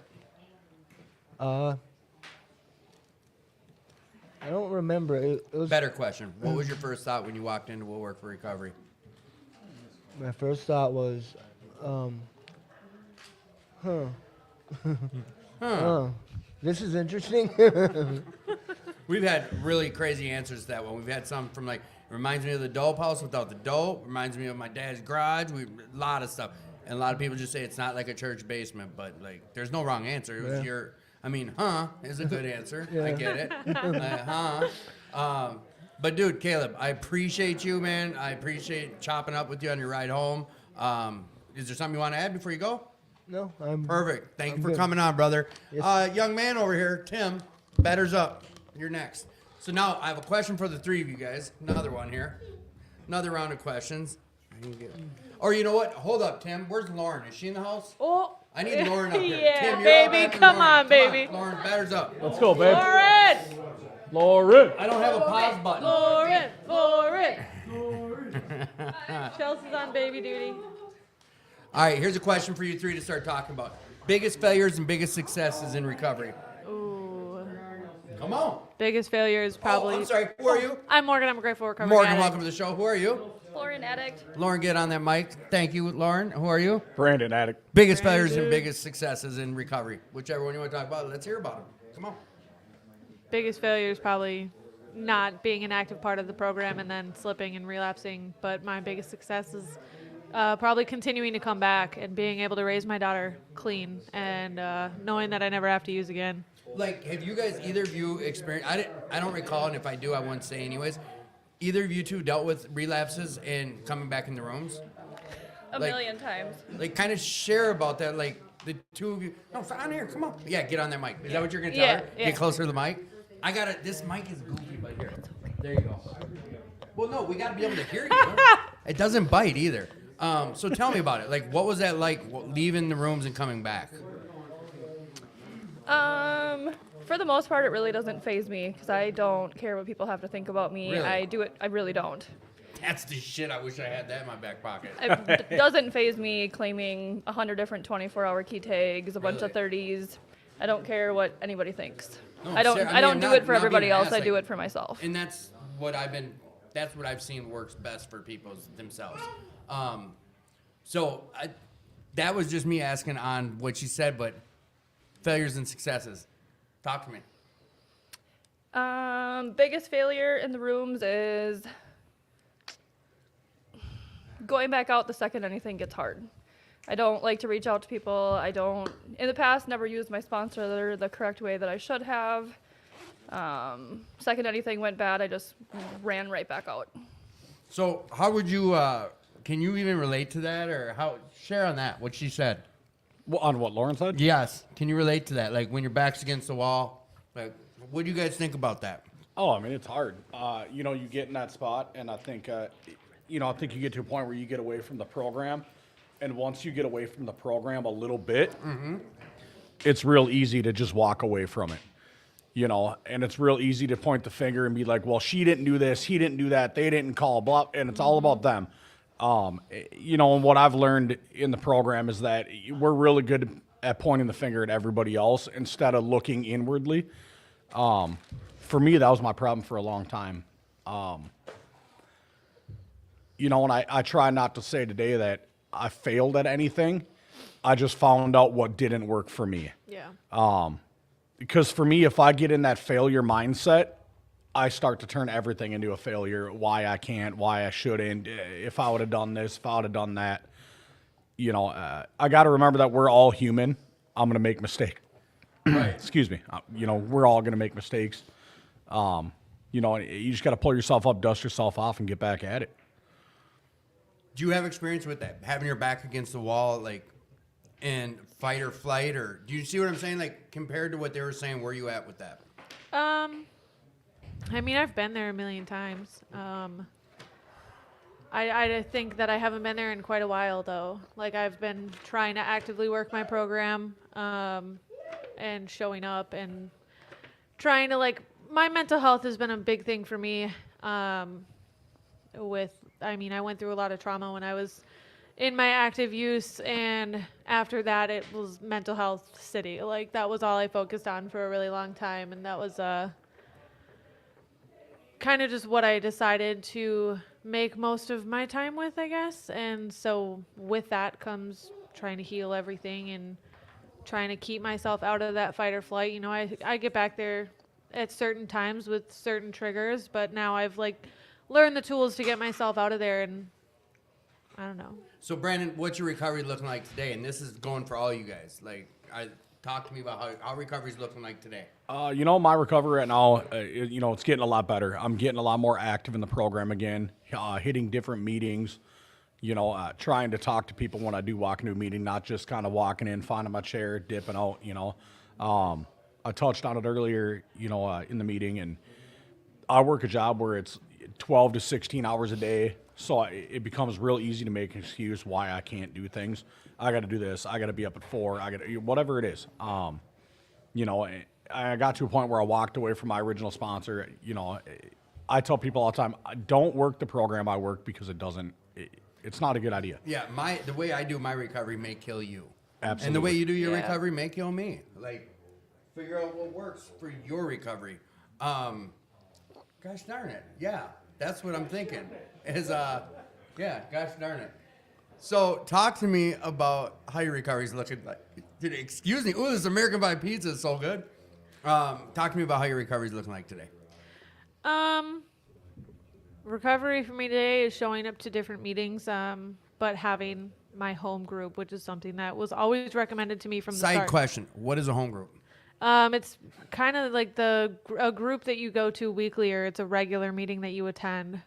I don't remember. It was Better question. What was your first thought when you walked into Will Work for Recovery? my first thought was, this is interesting. We've had really crazy answers to that one. We've had some from, like, reminds me of the dope house without the dope. Reminds me of my dad's garage. A lot of stuff. And a lot of people just say it's not like a church basement, but, like, there's no wrong answer. It was is a good answer. I get it. But, dude, Caleb, I appreciate you, man. I appreciate chopping up with you on your ride home. Is there something you want to add before you go? No, I'm Perfect. Thank you for good. coming on, brother. Yes. Young man over here, Tim, batter's up. You're next. So now I have a question for the three of you guys. Another one here. Another round of questions. Or you know what? Hold up, Tim. Where's Lauren? Is she in the house? Oh, I need Lauren up here. yeah, Tim, you're baby. up after Come Lauren. on, baby. Lauren, batter's up. Let's go, babe. Lauren! Lauren. I don't have a pause button. Lauren! Chelsea's on baby duty. All right, here's a question for you three to start talking about. Biggest failures and biggest successes in recovery. Ooh. Come on. Biggest failure is probably. Oh, I'm sorry. Who are you? I'm Morgan. I'm a grateful recovery Morgan, addict. welcome to the show. Who are you? Lauren, addict. Lauren, get on that mic. Thank you, Lauren. Who are you? Brandon, addict. Biggest failures and biggest successes in recovery. Whichever one you want to talk about, let's hear about them. Come on. Biggest failure is probably not being an active part of the program and then slipping and relapsing. But my biggest success is probably continuing to come back and being able to raise my daughter clean and knowing that I never have to use again. Like, have you guys, either of you experienced, I don't recall, and if I do, I won't say anyways, either of you two dealt with relapses and coming back in the rooms? A million times. Like, kind of share about that, like, the two of you. No, on here, come on. Yeah, get on that mic. Is that what you're going to tell her? Yeah. Get closer to the mic? This mic is goofy, but here. There you go. Well, no, we got to be able to hear you. It doesn't bite either. So tell me about it. Like, what was that like, leaving the rooms and coming back? For the most part, it really doesn't faze me because I don't care what people have to think about me. Really? I do it. I really don't. That's the shit. I wish I had that in my back pocket. It doesn't faze me claiming 100 different 24-hour key tags, a bunch of Really? 30s. I don't care what anybody thinks. No, I don't. Sarah, I don't do not- it for not everybody being an else. ass, I do like- it for myself. And that's what I've seen works best for people themselves. That was just me asking on what she said, but failures and successes. Talk to me. Biggest failure in the rooms is going back out the second anything gets hard. I don't like to reach out to people. I don't, in the past, never used my sponsor the correct way that I should have. Second anything went bad, I just ran right back out. So how would you, can you even relate to that, or share on that, what she said? On what Lauren said? Yes. Can you relate to that? Like when your back's against the wall, like what do you guys think about that? Oh, I mean, it's hard. You get in that spot, and I think, I think you get to a point where you get away from the program, and once you get away from the program a little bit, it's real easy to just walk away from it, and it's real easy to point the finger and be like, well, she didn't do this, he didn't do that, they didn't call, blah, and it's all about them. And what I've learned in the program is that we're really good at pointing the finger at everybody else instead of looking inwardly. For me, that was my problem for a long time. And I try not to say today that I failed at anything. I just found out what didn't work for me. Yeah. Because for me, if I get in that failure mindset, I start to turn everything into a failure. Why I can't, why I shouldn't, if I would have done this, if I would have done that. I got to remember that we're all human. I'm going to make mistakes. Right. Excuse me. We're all going to make mistakes. You just got to pull yourself up, dust yourself off, and get back at it. Do you have experience with that? Having your back against the wall, like in fight or flight, or do you see what I'm saying? Like compared to what they were saying, where you at with that? I mean, I've been there a million times. I think that I haven't been there in quite a while, though. Like, I've been trying to actively work my program and showing up and trying to, my mental health has been a big thing for me. I went through a lot of trauma when I was in my active use, and after that, it was mental health city. Like, that was all I focused on for a really long time, and that was kind of just what I decided to make most of my time with, I guess. And so with that comes trying to heal everything and trying to keep myself out of that fight or flight. I get back there at certain times with certain triggers, but now I've learned the tools to get myself out of there, and I don't know. So Brandon, what's your recovery looking like today? And this is going for all you guys. Talk to me about how recovery's looking like today. My recovery right now, it's getting a lot better. I'm getting a lot more active in the program again, hitting different meetings, trying to talk to people when I do walk into a meeting, not just kind of walking in, finding my chair, dipping out, I touched on it earlier, in the meeting, and I work a job where it's 12 to 16 hours a day, so it becomes real easy to make an excuse why I can't do things. I got to do this. I got to be up at 4. I got to, whatever it is. I got to a point where I walked away from my original sponsor. I tell people all the time, don't work the program I work because it's not a good idea. Yeah, the way I do my recovery may kill you. Absolutely. And the way you do your recovery may kill me. Figure out what works for your recovery. Gosh darn it. Yeah, that's what I'm thinking. Gosh darn it. So talk to me about how your recovery is looking like. Excuse me. Ooh, this American Pie pizza is so good. Talk to me about how your recovery is looking like today. Recovery for me today is showing up to different meetings, but having my home group, which is something that was always recommended to me from the start. Side question. What is a home group? It's kind of like a group that you go to weekly, or it's a regular meeting that you attend.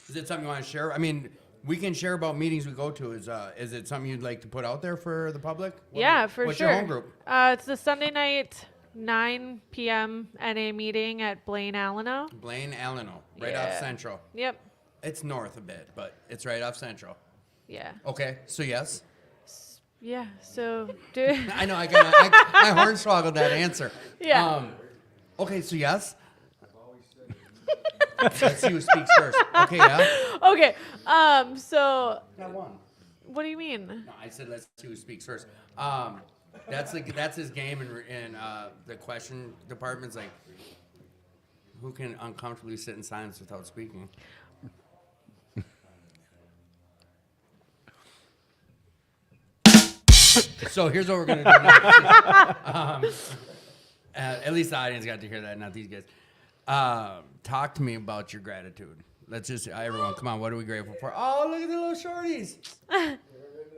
Is it something you want to share? I mean, we can share about meetings we go to. Is it something you'd like to put out there for the public? For sure. What's your home group? It's the Sunday night 9 p.m. NA meeting at Blaine Alleno. Blaine Alleno, right off Central. Yep. It's north a bit, but it's right off Central. Yeah. Okay, so yes. Yeah. So, dude. I know. I hornswoggled that answer. Yeah. Okay, so yes. Let's see who speaks first. Okay, yeah. Okay. So. Got one. What do you mean? No, I said let's see who speaks first. That's his game in the question department's like, who can uncomfortably sit in silence without speaking? So here's what we're gonna do now. At least the audience got to hear that, not these guys. Talk to me about your gratitude. Let's just everyone, come on. What are we grateful for? Oh, look at the little shorties.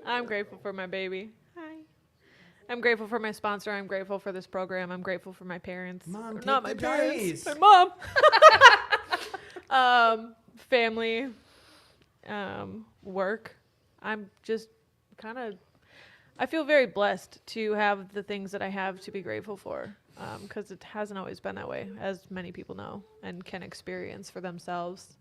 I'm grateful for my baby. Hi. I'm grateful for my sponsor. I'm grateful for this program. I'm grateful for my parents. Mom, take Not my the parents. dice. My mom. Family. Work. I'm just kind of. I feel very blessed to have the things that I have to be grateful for, because it hasn't always been that way, as many people know and can experience for themselves.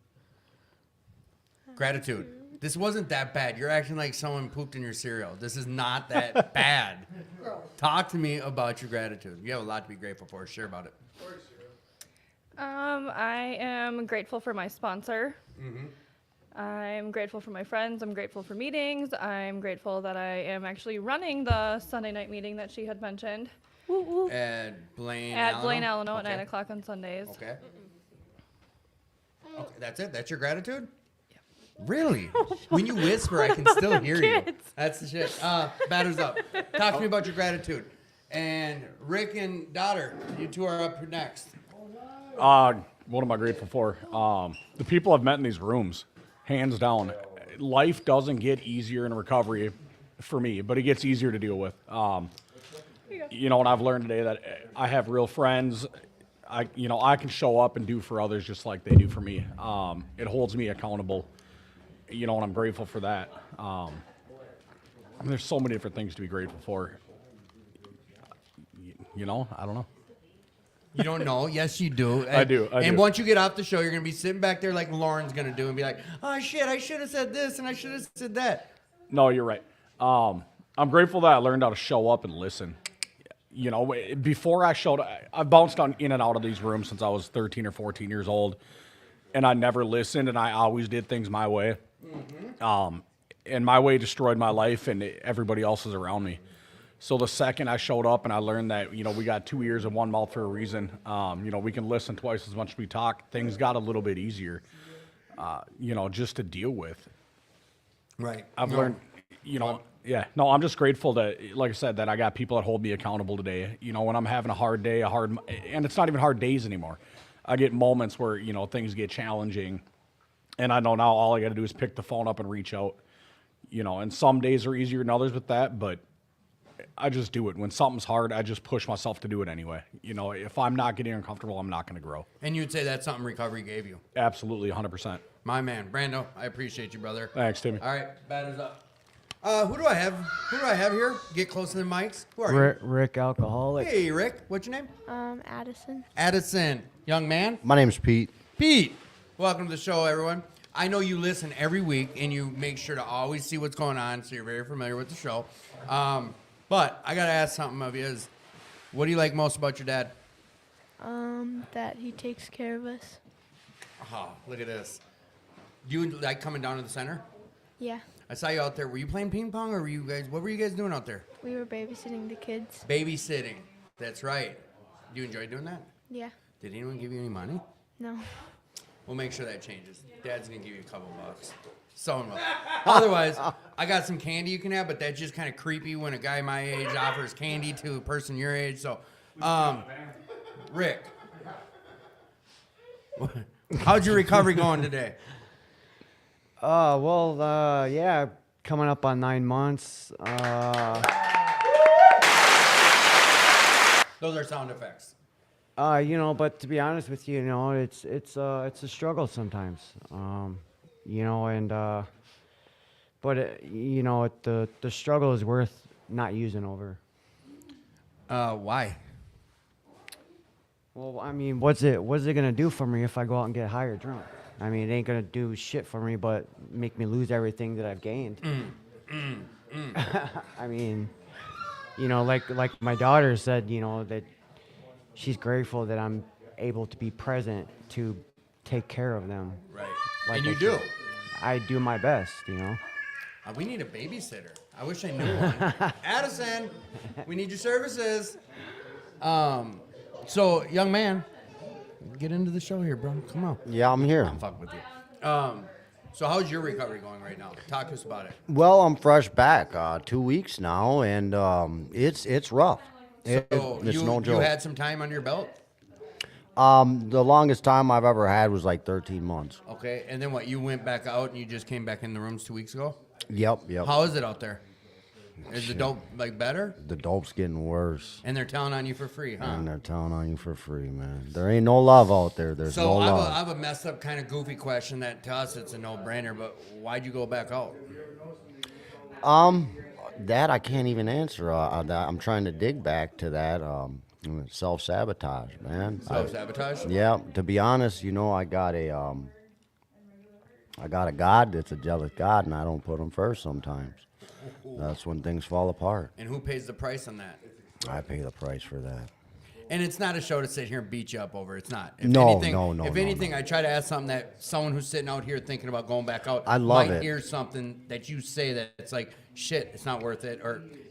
Gratitude. This wasn't that bad. You're acting like someone pooped in your cereal. This is not that bad. Talk to me about your gratitude. You have a lot to be grateful for. Share about it. I am grateful for my sponsor. Mm-hmm. I'm grateful for my friends. I'm grateful for meetings. I'm grateful that I am actually running the Sunday night meeting that she had mentioned. At Blaine, Alano at Okay. 9 o'clock on Sundays. Okay. Okay, that's it? That's your gratitude? Really? When you whisper, I can still hear you. That's the shit. Batter's up. Talk to me about your gratitude. And Rick and Daughter, you two are up next. What am I grateful for? The people I've met in these rooms, hands down. Life doesn't get easier in recovery for me, but it gets easier to deal with. You know, and I've learned today that I have real friends. I can show up and do for others just like they do for me. It holds me accountable. You know, and I'm grateful for that. There's so many different things to be grateful for. You know, I don't know. You don't know? Yes, you do. I do. And once you get off the show, you're going to be sitting back there like Lauren's going to do and be like, oh, shit, I should have said this and I should have said that. No, you're right. I'm grateful that I learned how to show up and listen. You know, before I've bounced in and out of these rooms since I was 13 or 14 years old, and I never listened, and I always did things my way. Mm-hmm. And my way destroyed my life and everybody else's around me. So the second I showed up and I learned that, you know, we got 2 ears and one mouth for a reason. You know, we can listen twice as much as we talk. Things got a little bit easier, you know, just to deal with. Right. I've learned, you know, yeah. No, I'm just grateful that, like I said, that I got people that hold me accountable today. You know, when I'm having a hard day, and it's not even hard days anymore. I get moments where, you know, things get challenging. And I know now all I got to do is pick the phone up and reach out. You know, and some days are easier than others with that, but I just do it. When something's hard, I just push myself to do it anyway. You know, if I'm not getting uncomfortable, I'm not going to grow. And you'd say that's something recovery gave you? Absolutely, 100%. My man. Brando, I appreciate you, brother. Thanks, Timmy. All right, batter's up. Who do I have? Who do I have here? Get close to the mics. Who are you? Rick Alcoholic. Hey, Rick. What's your name? Addison. Addison. Young man? My name's Pete. Pete. Welcome to the show, everyone. I know you listen every week, and you make sure to always see what's going on, so you're very familiar with the show. But I got to ask something of you is, what do you like most about your dad? That he takes care of us. Oh, look at this. Do you like coming down to the center? Yeah. I saw you out there. Were you playing ping pong, or what were you guys doing out there? We were babysitting the kids. Babysitting. That's right. Do you enjoy doing that? Yeah. Did anyone give you any money? No. We'll make sure that changes. Dad's going to give you a couple bucks. Someone will. Otherwise, I got some candy you can have, but that's just kind of creepy when a guy my age offers candy to a person your age. So, Rick, how's your recovery going today? Yeah, coming up on 9 months. Those are sound effects. You know, but to be honest with you, you know, it's a struggle sometimes. You know, and but you know, the struggle is worth not using over. Why? Well, I mean, what's it gonna do for me if I go out and get high or drunk? I mean, it ain't gonna do shit for me, but make me lose everything that I've gained. I mean, you know, like my daughter said, you know, that she's grateful that I'm able to be present to take care of them. Right. Like And you I do. should. I do my best, you know. We need a babysitter. I wish I knew one. Addison, we need your services. So, young man, get into the show here, bro. Come on. Yeah, I'm here. I'm fucking with you. So how's your recovery going right now? Talk to us about it. Well, I'm fresh back, 2 weeks now, and it's rough. So It's you, no you joke. had some time under your belt? The longest time I've ever had was like 13 months. Okay, and then what? You went back out and you just came back in the rooms 2 weeks ago? Yep. How is it out there? Is the dope like better? The dope's getting worse. And they're telling on you for free, huh? And they're telling on you for free, man. There ain't no love out there. There's So no I love. have a messed up kind of goofy question that to us it's a no-brainer, but why'd you go back out? That I can't even answer. I'm trying to dig back to that. Self-sabotage, man. Self-sabotage? Yeah. To be honest, you know, I got a God that's a jealous God, and I don't put him first sometimes. That's when things fall apart. And who pays the price on that? I pay the price for that. And it's not a show to sit here and beat you up over. It's not. If No. If anything, I try to ask something that someone who's sitting out here thinking about going back out I love might it. hear something that you say that it's like, shit, it's not worth it.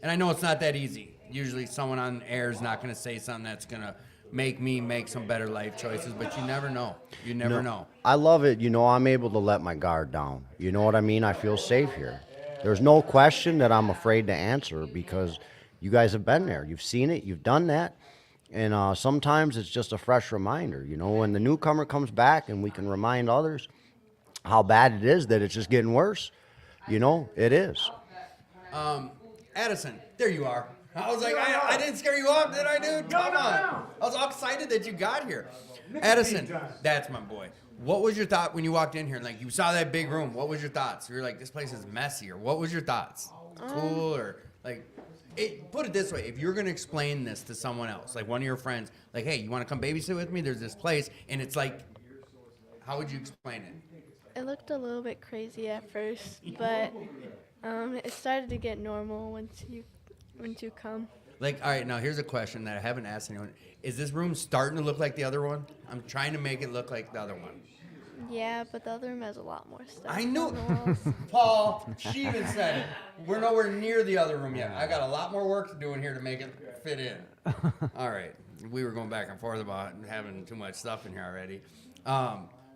And I know it's not that easy. Usually someone on air is not going to say something that's going to make me make some better life choices, but you never know. You never know. I love it. You know, I'm able to let my guard down. You know what I mean? I feel safe here. There's no question that I'm afraid to answer because you guys have been there. You've seen it. You've done that. And sometimes it's just a fresh reminder, you know, when the newcomer comes back and we can remind others how bad it is that it's just getting worse. You know, it is. Addison, there you are. I was like, I didn't scare you off, did I, dude? Come on. I was all excited that you got here. Addison, that's my boy. What was your thought when you walked in here? Like, you saw that big room. What was your thoughts? You were like, this place is messy. Or what was your thoughts? Cool? Or, like, put it this way. If you're going to explain this to someone else, like one of your friends, like, hey, you want to come babysit with me? There's this place. And it's like, how would you explain it? It looked a little bit crazy at first, but it started to get normal once you come. Like, all right, now here's a question that I haven't asked anyone. Is this room starting to look like the other one? I'm trying to make it look like the other one. Yeah, but the other room has a lot more stuff. I knew. on the walls. Paul, she even said it. We're nowhere near the other room yet. I got a lot more work to do in here to make it fit in. All right. We were going back and forth about having too much stuff in here already.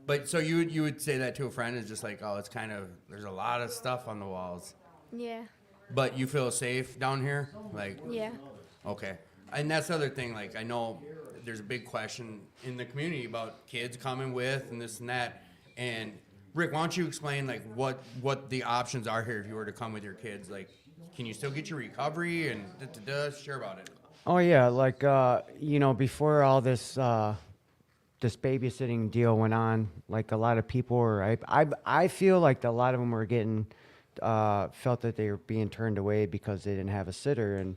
But so you would say that to a friend is just like, oh, it's kind of, there's a lot of stuff on the walls. Yeah. But you feel safe down here? Like, Yeah. okay. And that's the other thing. Like, I know there's a big question in the community about kids coming with and this and that. And Rick, why don't you explain like what the options are here if you were to come with your kids? Like, can you still get your recovery and share about it? Oh yeah, like you know, before all this this babysitting deal went on, like a lot of people were. I feel like a lot of them were getting felt that they were being turned away because they didn't have a sitter, and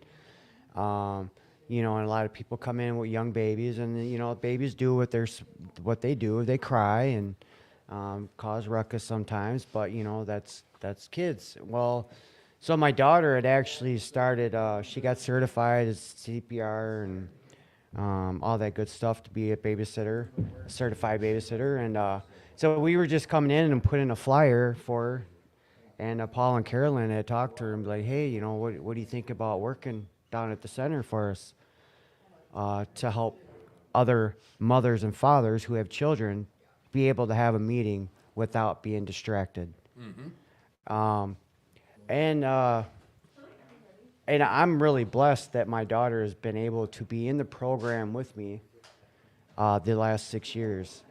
you know, and a lot of people come in with young babies, and you know, babies do what they do. They cry and cause ruckus sometimes, but you know, that's kids. Well, so my daughter had actually started. She got certified as CPR and all that good stuff to be a babysitter, a certified babysitter, and so we were just coming in and putting a flyer for her. And Paul and Carolyn had talked to her and be like, hey, you know, what do you think about working down at the center for us to help other mothers and fathers who have children be able to have a meeting without being distracted. Mm-hmm. And I'm really blessed that my daughter has been able to be in the program with me the last 6 years.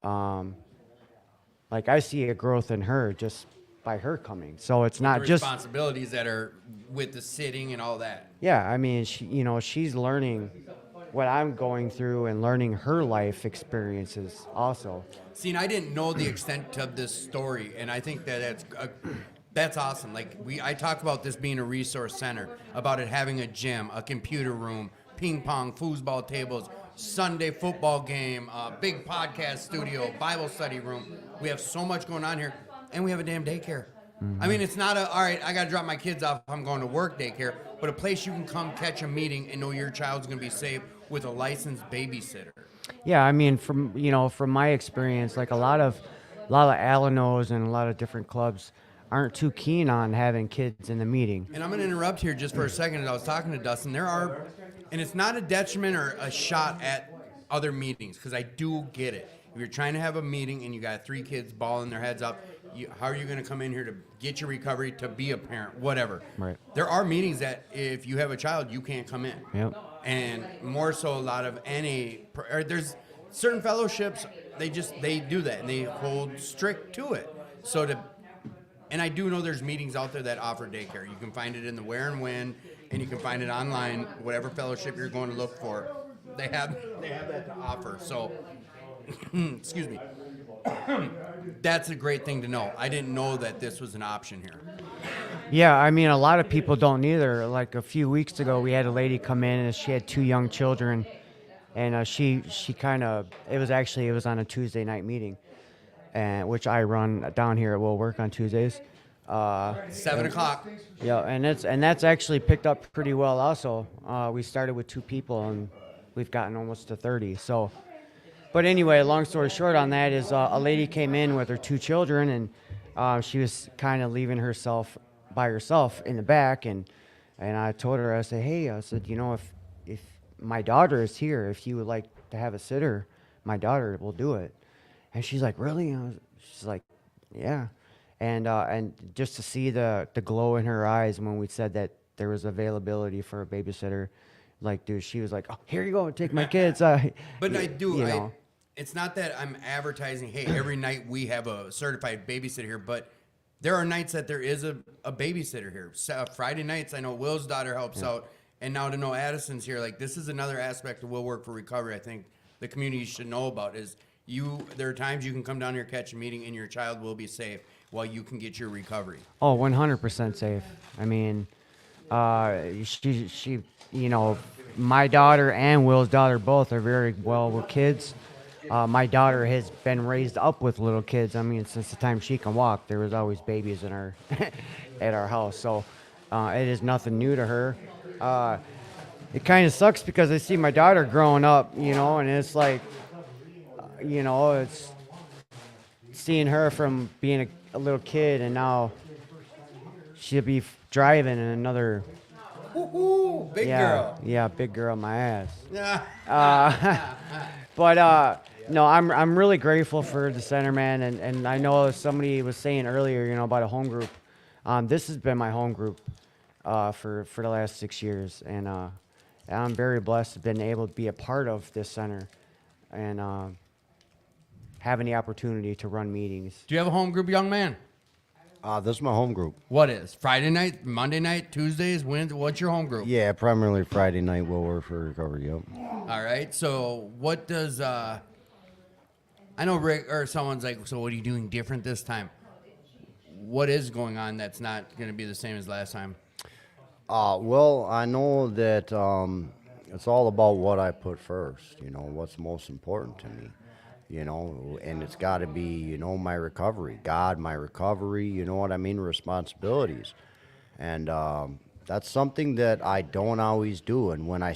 Like I see a growth in her just by her coming. So it's not the just responsibilities that are with the sitting and all that. Yeah, I mean, she's learning what I'm going through and learning her life experiences also. See, and I didn't know the extent of this story, and I think that that's awesome. Like I talk about this being a resource center, about it having a gym, a computer room, ping pong, foosball tables, Sunday football game, big podcast studio, Bible study room. We have so much going on here, and we have a damn daycare. I mean, it's not all right, I got to drop my kids off, I'm going to work daycare, but a place you can come catch a meeting and know your child's going to be safe with a licensed babysitter. Yeah, I mean, from my experience, like a lot of Alanos and a lot of different clubs aren't too keen on having kids in the meeting. And I'm going to interrupt here just for a second. As I was talking to Dustin, and it's not a detriment or a shot at other meetings, because I do get it. If you're trying to have a meeting and you got 3 kids balling their heads up, how are you going to come in here to get your recovery, to be a parent, whatever? Right. There are meetings that if you have a child, you can't come in. Yep. And more so, a lot of there's certain fellowships, they do that and they hold strict to it. And I do know there's meetings out there that offer daycare. You can find it in the Where and When, and you can find it online, whatever fellowship you're going to look for. They have that to offer. So, excuse me. That's a great thing to know. I didn't know that this was an option here. Yeah, I mean, a lot of people don't either. Like a few weeks ago, we had a lady come in and she had 2 young children, and she kind of it was on a Tuesday night meeting, and which I run down here at Will Work on Tuesdays. 7 o'clock. Yeah, and that's actually picked up pretty well. Also, we started with 2 people and we've gotten almost to 30. So. But anyway, long story short on that is a lady came in with her 2 children, and she was kind of leaving herself by herself in the back. And I told her, I said, hey, if my daughter is here, if you would like to have a sitter, my daughter will do it. And she's like, really? She's like, yeah. And just to see the glow in her eyes when we said that there was availability for a babysitter, like, dude, she was like, oh, here you go, take my kids. But I do, it's not that I'm advertising, hey, every night we have a certified babysitter here, but there are nights that there is a babysitter here. So, Friday nights, I know Will's daughter helps out, and now to know Addison's here, like, this is another aspect of Will Work for Recovery I think the community should know about is there are times you can come down here, catch a meeting, and your child will be safe while you can get your recovery. Oh, 100% safe. I mean, she my daughter and Will's daughter both are very well with kids. My daughter has been raised up with little kids. I mean, since the time she can walk, there was always babies in our at our house. So it is nothing new to her. It kind of sucks because I see my daughter growing up, and it's like, it's seeing her from being a little kid, and now she'll be driving in another. Woohoo! Big girl. Yeah, big girl, my ass. But no, I'm really grateful for the center, man, and I know somebody was saying earlier, about a home group. This has been my home group for the last 6 years, and I'm very blessed to have been able to be a part of this center and having the opportunity to run meetings. Do you have a home group, young man? This is my home group. What is? Friday night, Monday night, Tuesdays, Wednesdays? What's your home group? Yeah, primarily Friday night Will Work for Recovery, yep. All right, so what does, I know Rick, or someone's like, so what are you doing different this time? What is going on that's not going to be the same as last time? Well, I know that it's all about what I put first, what's most important to me. And it's got to be, my recovery, God, my recovery, responsibilities. And that's something that I don't always do. And when I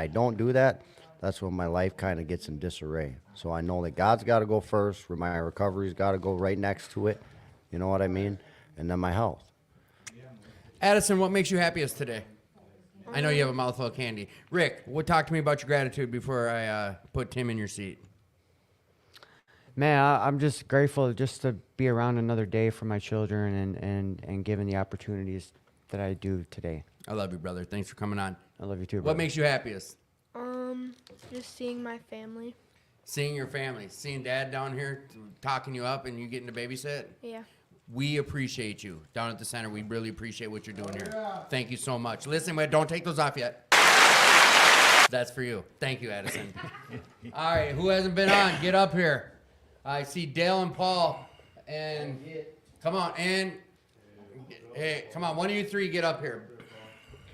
don't do that, that's when my life kind of gets in disarray. So I know that God's got to go first, where my recovery's got to go right next to it. You know what I mean? And then my health. Addison, what makes you happiest today? I know you have a mouthful of candy. Rick, talk to me about your gratitude before I put Tim in your seat. Man, I'm just grateful just to be around another day for my children and given the opportunities that I do today. I love you, brother. Thanks for coming on. I love you too, brother. What makes you happiest? Just seeing my family. Seeing your family. Seeing Dad down here talking you up and you getting to babysit? Yeah. We appreciate you down at the center. We really appreciate what you're doing here. Thank you so much. Listen, don't take those off yet. That's for you. Thank you, Addison. All right, who hasn't been on? Get up here. I see Dale and Paul, and come on, and hey, come on, one of you 3 get up here.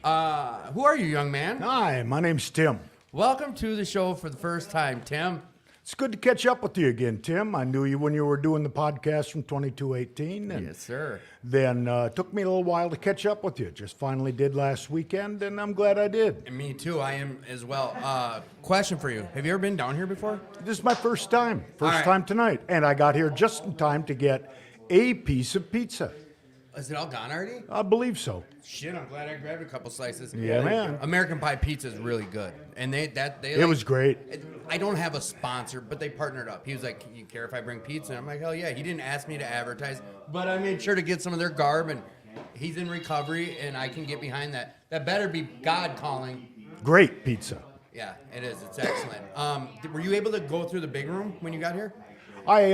Who are you, young man? Hi, my name's Tim. Welcome to the show for the first time, Tim. It's good to catch up with you again, Tim. I knew you when you were doing the podcast from 2218. And Yes, sir. then took me a little while to catch up with you. Just finally did last weekend, and I'm glad I did. And me too. I am as well. Question for you. Have you ever been down here before? This is my first time. All First right. time tonight. And I got here just in time to get a piece of pizza. Is it all gone already? I believe so. Shit, I'm glad I grabbed a couple slices. Yeah, man. American Pie Pizza is really good, and they It was great. I don't have a sponsor, but they partnered up. He was like, "Can you care if I bring pizza?" And I'm like, "Hell yeah!" He didn't ask me to advertise, but I made sure to get some of their garb, and he's in recovery, and I can get behind that. That better be God calling. Great pizza. Yeah, it is. It's excellent. Were you able to go through the big room when you got here? I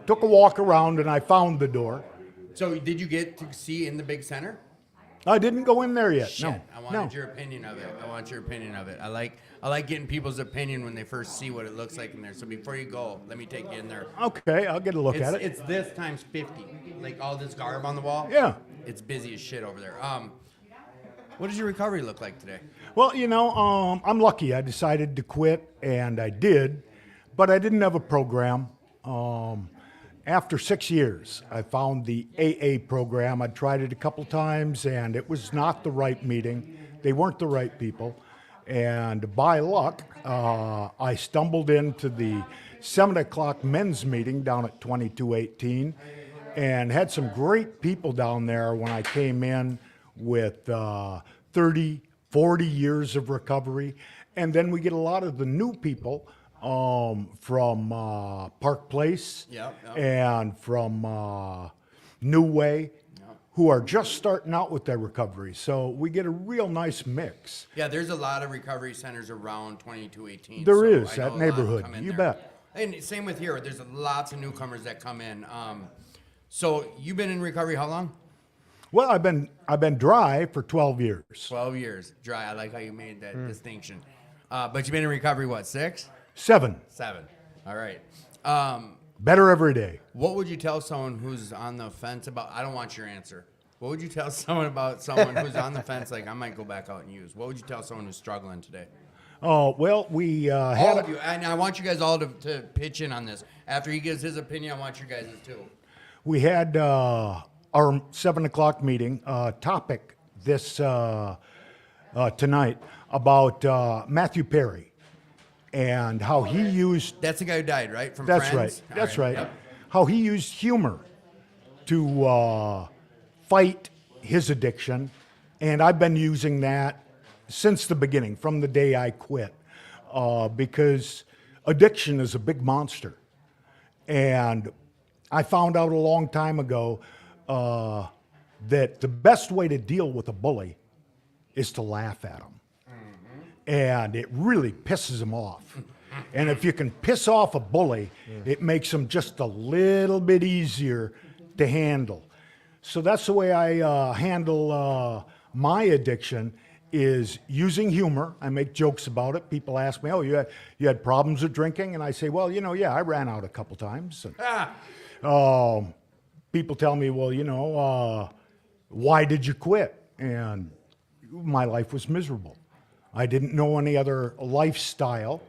took a walk around and I found the door. So did you get to see in the big center? I didn't go in there yet. Shit, No. I wanted your opinion of it. I want your opinion of it. I like getting people's opinion when they first see what it looks like in there. So before you go, let me take you in there. Okay, I'll get a look at it. It's this times 50. Like all this garb on the wall. Yeah. It's busy as shit over there. What does your recovery look like today? Well, I'm lucky. I decided to quit, and I did, but I didn't have a program. After 6 years, I found the AA program. I tried it a couple times, and it was not the right meeting. They weren't the right people. And by luck, I stumbled into the 7 o'clock men's meeting down at 2218 and had some great people down there when I came in with 30, 40 years of recovery. And then we get a lot of the new people from Park Place and from New Way who are just starting out with their recovery. So we get a real nice mix. Yeah, there's a lot of recovery centers around 2218. There so is, I know that a lot neighborhood. come in You there. bet. And same with here. There's lots of newcomers that come in. So you've been in recovery how long? Well, I've been dry for 12 years. 12 years. Dry. I like how you made that distinction. But you've been in recovery, what, 6? 7. 7. All right. Better every day. What would you tell someone who's on the fence about? I don't want your answer. What would you tell someone about someone who's on the fence, like I might go back out and use? What would you tell someone who's struggling today? Oh, well, we All had of you, and I want you guys all to pitch in on this. After he gives his opinion, I want you guys too. we had our 7 o'clock meeting topic this tonight about Matthew Perry and how he used. That's the guy who died, right? From That's Friends? right. That's All right. Yep. How he used humor to fight his addiction, and I've been using that since the beginning, from the day I quit, because addiction is a big monster, and I found out a long time ago that the best way to deal with a bully is to laugh at him, and it really pisses him off. And if you can piss off a bully, it makes him just a little bit easier to handle. So that's the way I handle my addiction, is using humor. I make jokes about it. People ask me, "Oh, you had problems with drinking?" And I say, "Well, yeah, I ran out a couple times." And, people tell me, "Well, why did you quit?" And my life was miserable. I didn't know any other lifestyle,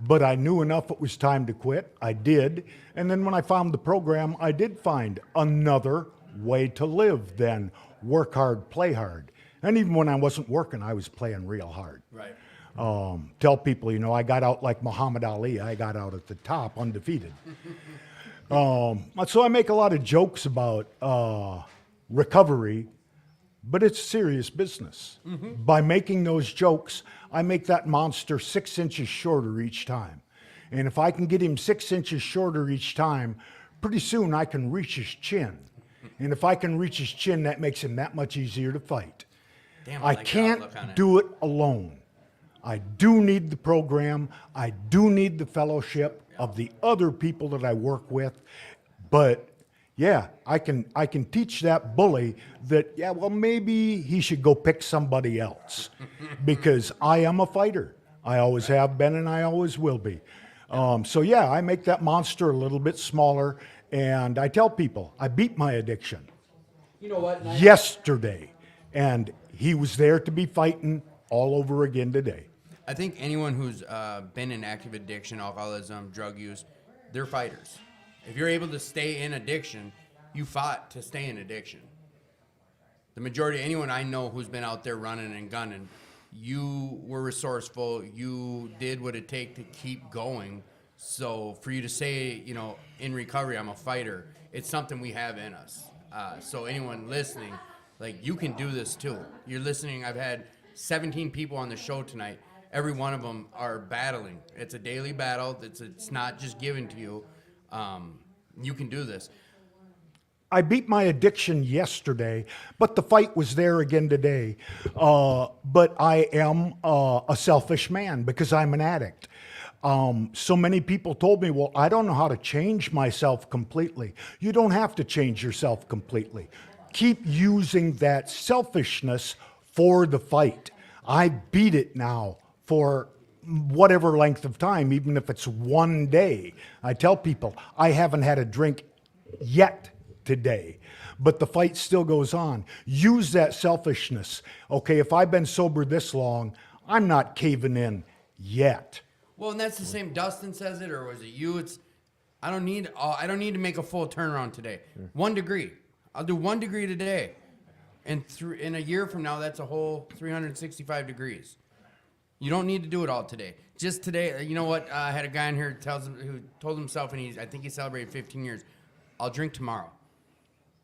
but I knew enough it was time to quit. I did. And then when I found the program, I did find another way to live than work hard, play hard. And even when I wasn't working, I was playing real hard. Right. Tell people, I got out like Muhammad Ali. I got out at the top, undefeated. So I make a lot of jokes about recovery, but it's serious business. By making those jokes, I make that monster 6 inches shorter each time. And if I can get him 6 inches shorter each time, pretty soon I can reach his chin. And if I can reach his chin, that makes him that much easier to fight. Damn, I like your can't outlook on it. do it alone. I do need the program. I do need the fellowship of the other people that I work with. But yeah, I can teach that bully that, maybe he should go pick somebody else, because I am a fighter. I always have been, and I always will be. So yeah, I make that monster a little bit smaller, and I tell people I beat my addiction. You know what? Yesterday, and he was there to be fighting all over again today. I think anyone who's been in active addiction, alcoholism, drug use, they're fighters. If you're able to stay in addiction, you fought to stay in addiction. The majority of anyone I know who's been out there running and gunning, you were resourceful. You did what it take to keep going. So for you to say, you know, in recovery, I'm a fighter, it's something we have in us. So anyone listening, like, you can do this too. You're listening. I've had 17 people on the show tonight. Every one of them are battling. It's a daily battle. It's not just given to you. You can do this. I beat my addiction yesterday, but the fight was there again today. But I am a selfish man because I'm an addict. So many people told me, well, I don't know how to change myself completely. You don't have to change yourself completely. Keep using that selfishness for the fight. I beat it now for whatever length of time, even if it's one day. I tell people, I haven't had a drink yet today, but the fight still goes on. Use that selfishness. Okay, if I've been sober this long, I'm not caving in yet. Well, and that's the same. Dustin says it, or was it you? I don't need to make a full turnaround today. 1 degree. I'll do 1 degree today, and in a year from now, that's a whole 365 degrees. You don't need to do it all today. Just today. You know what? I had a guy in here who told himself, and I think he celebrated 15 years. I'll drink tomorrow.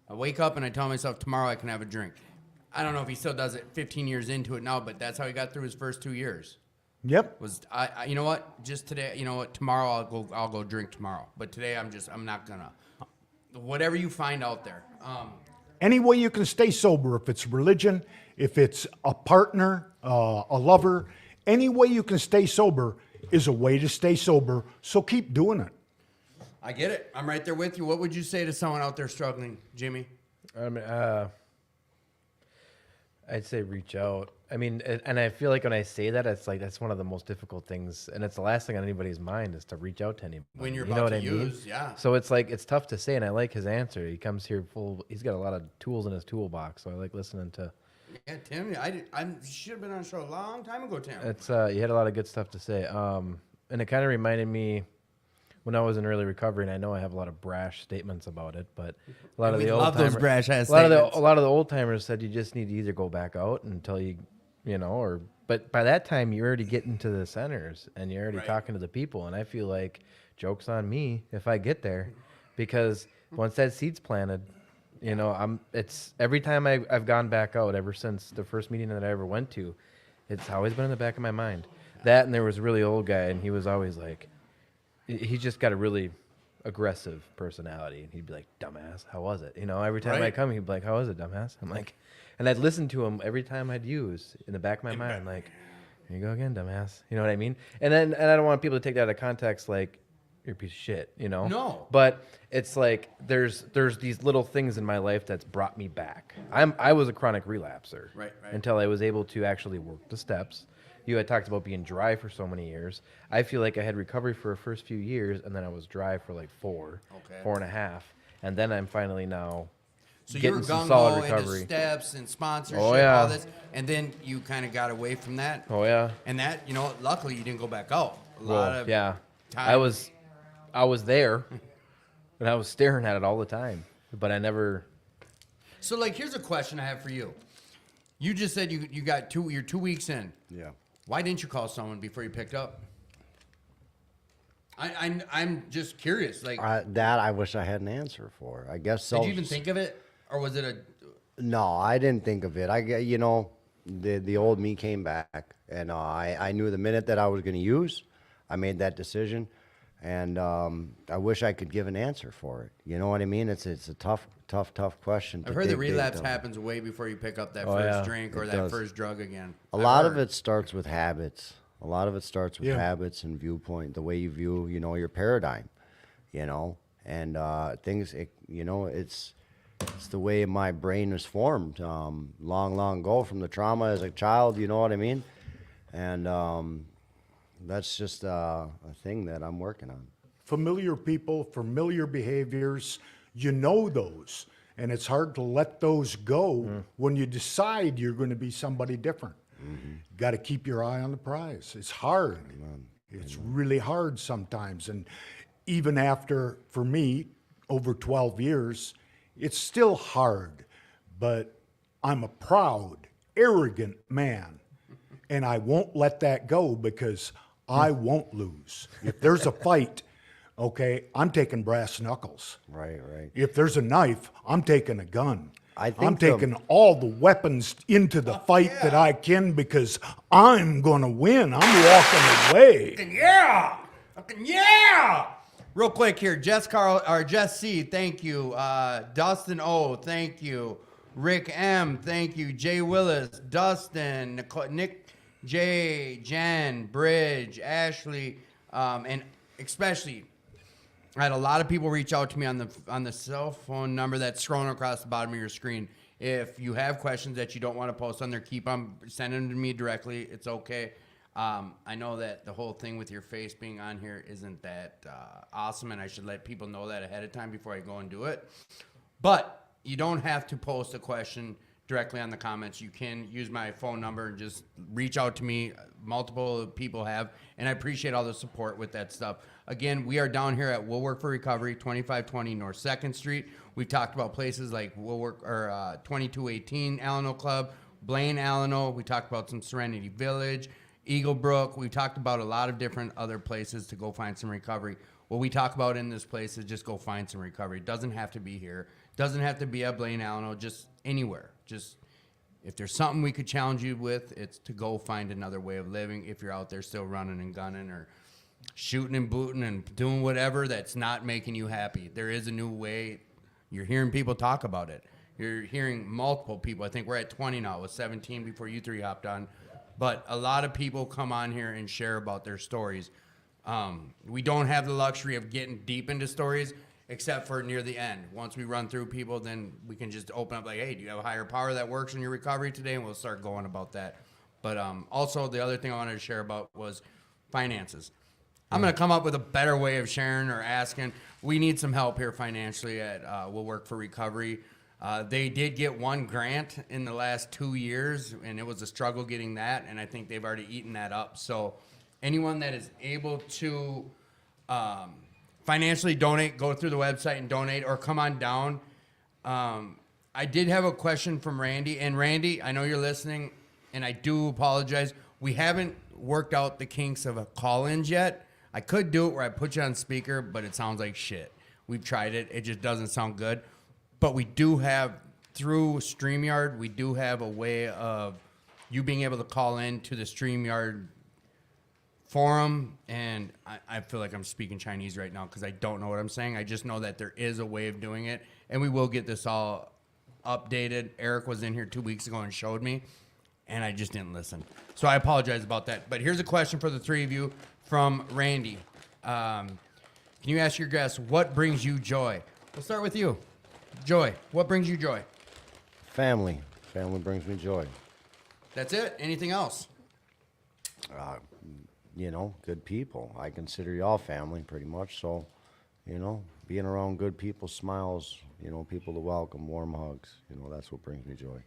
I wake up and I tell myself tomorrow I can have a drink. I don't know if he still does it 15 years into it now, but that's how he got through his first 2 years. Yep. You know what? Just today, you know what? Tomorrow I'll go drink tomorrow. But today I'm not gonna. Whatever you find out there. Any way you can stay sober, if it's religion, if it's a partner, a lover, any way you can stay sober is a way to stay sober. So keep doing it. I get it. I'm right there with you. What would you say to someone out there struggling, Jimmy? I'd say reach out. I mean, and I feel like when I say that, it's like that's one of the most difficult things, and it's the last thing on anybody's mind is to reach out to anybody. When you're you about know to what I mean? use, yeah. So it's like it's tough to say, and I like his answer. He comes here full. He's got a lot of tools in his toolbox, so I like listening to. Yeah, Tim. I should have been on a show a long time ago, Tim. It's you had a lot of good stuff to say, and it kind of reminded me when I was in early recovery, and I know I have a lot of brash statements about it, but a lot of the old timers, a lot of the old timers said you just need to either go back out until you know, or but by that time you're already getting to the centers and you're already talking to the people, and I feel like joke's on me if I get there, because once that seed's planted, you know, it's every time I've gone back out ever since the first meeting that I ever went to, it's always been in the back of my mind. That, and there was a really old guy, and he was always like, he just got a really aggressive personality, and he'd be like, dumbass, how was it? You know, every time I come, he'd be like, how was it, dumbass? I'm like, and I'd listen to him every time I'd use in the back of my mind, like, here you go again, dumbass. You know what I mean? And I don't want people to take that out of context, like, you're a piece of shit, you know? No. But it's like, there's these little things in my life that's brought me back. I was a chronic relapser. Right. Until I was able to actually work the steps. You had talked about being dry for so many years. I feel like I had recovery for the first few years, and then I was dry for like 4.5. And then I'm finally now getting some solid recovery. Into steps and sponsorship, yeah. all this, and then you kind of got away from that. Oh yeah. And that, you know, luckily you didn't go back out. A lot of yeah. time. I was there, and I was staring at it all the time, but I never. So, like, here's a question I have for you. You just said you're 2 weeks in. Yeah. Why didn't you call someone before you picked up? I'm just curious. Like that, I wish I had an answer for. I guess so. Did you even think of it, or was it a? No, I didn't think of it. The old me came back, and I knew the minute that I was going to use, I made that decision, and I wish I could give an answer for it. You know what I mean? It's a tough question. I've heard the relapse happens way before you pick up that first drink or that first drug again. A lot of it starts with habits. A lot of it starts with habits and viewpoint, the way you view, your paradigm, and things. It's the way my brain was formed long ago from the trauma as a child. You know what I mean? And that's just a thing that I'm working on. Familiar people, familiar behaviors, those. And it's hard to let those go when you decide you're going to be somebody different. Got to keep your eye on the prize. It's hard. It's really hard sometimes. And even after, for me, over 12 years, it's still hard. But I'm a proud, arrogant man. And I won't let that go because I won't lose. If there's a fight, okay, I'm taking brass knuckles. Right. If there's a knife, I'm taking a gun. I'm think taking all the weapons into the fight that I can because I'm going to win. I'm walking away. Fucking yeah! Real quick here, Jess C, thank you. Dustin O, thank you. Rick M, thank you. Jay Willis, Dustin, Nick J, Jen, Bridge, Ashley, and especially, I had a lot of people reach out to me on the cell phone number that's scrolling across the bottom of your screen. If you have questions that you don't want to post on there, keep them, send them to me directly. It's okay. I know that the whole thing with your face being on here isn't that awesome, and I should let people know that ahead of time before I go and do it. But you don't have to post a question directly on the comments. You can use my phone number and just reach out to me. Multiple people have, and I appreciate all the support with that stuff. Again, we are down here at We'll Work for Recovery, 2520 North 2nd Street. We've talked about places like 2218 Alano Club, Blaine Alano. We talked about some Serenity Village, Eagle Brook. We've talked about a lot of different other places to go find some recovery. What we talk about in this place is just go find some recovery. It doesn't have to be here. It doesn't have to be at Blaine Alano, just anywhere. Just if there's something we could challenge you with, it's to go find another way of living if you're out there still running and gunning or shooting and booting and doing whatever that's not making you happy. There is a new way. You're hearing people talk about it. You're hearing multiple people. I think we're at 20 now. It was 17 before you three hopped on. But a lot of people come on here and share about their stories. We don't have the luxury of getting deep into stories except for near the end. Once we run through people, then we can just open up like, hey, do you have a higher power that works in your recovery today? And we'll start going about that. But also the other thing I wanted to share about was finances. I'm going to come up with a better way of sharing or asking. We need some help here financially at We'll Work for Recovery. They did get one grant in the last 2 years, and it was a struggle getting that, and I think they've already eaten that up. So anyone that is able to financially donate, go through the website and donate, or come on down. I did have a question from Randy, and Randy, I know you're listening, and I do apologize. We haven't worked out the kinks of a call-ins yet. I could do it where I put you on speaker, but it sounds like shit. We've tried it. It just doesn't sound good. But we do have, through StreamYard, we do have a way of you being able to call in to the StreamYard forum. And I feel like I'm speaking Chinese right now because I don't know what I'm saying. I just know that there is a way of doing it. And we will get this all updated. Eric was in here 2 weeks ago and showed me, and I just didn't listen. So I apologize about that. But here's a question for the three of you from Randy. Can you ask your guests, what brings you joy? We'll start with you. Joy. What brings you joy? Family. Family brings me joy. That's it? Anything else? Good people. I consider y'all family pretty much. So, being around good people, smiles, people to welcome, warm hugs. That's what brings me joy.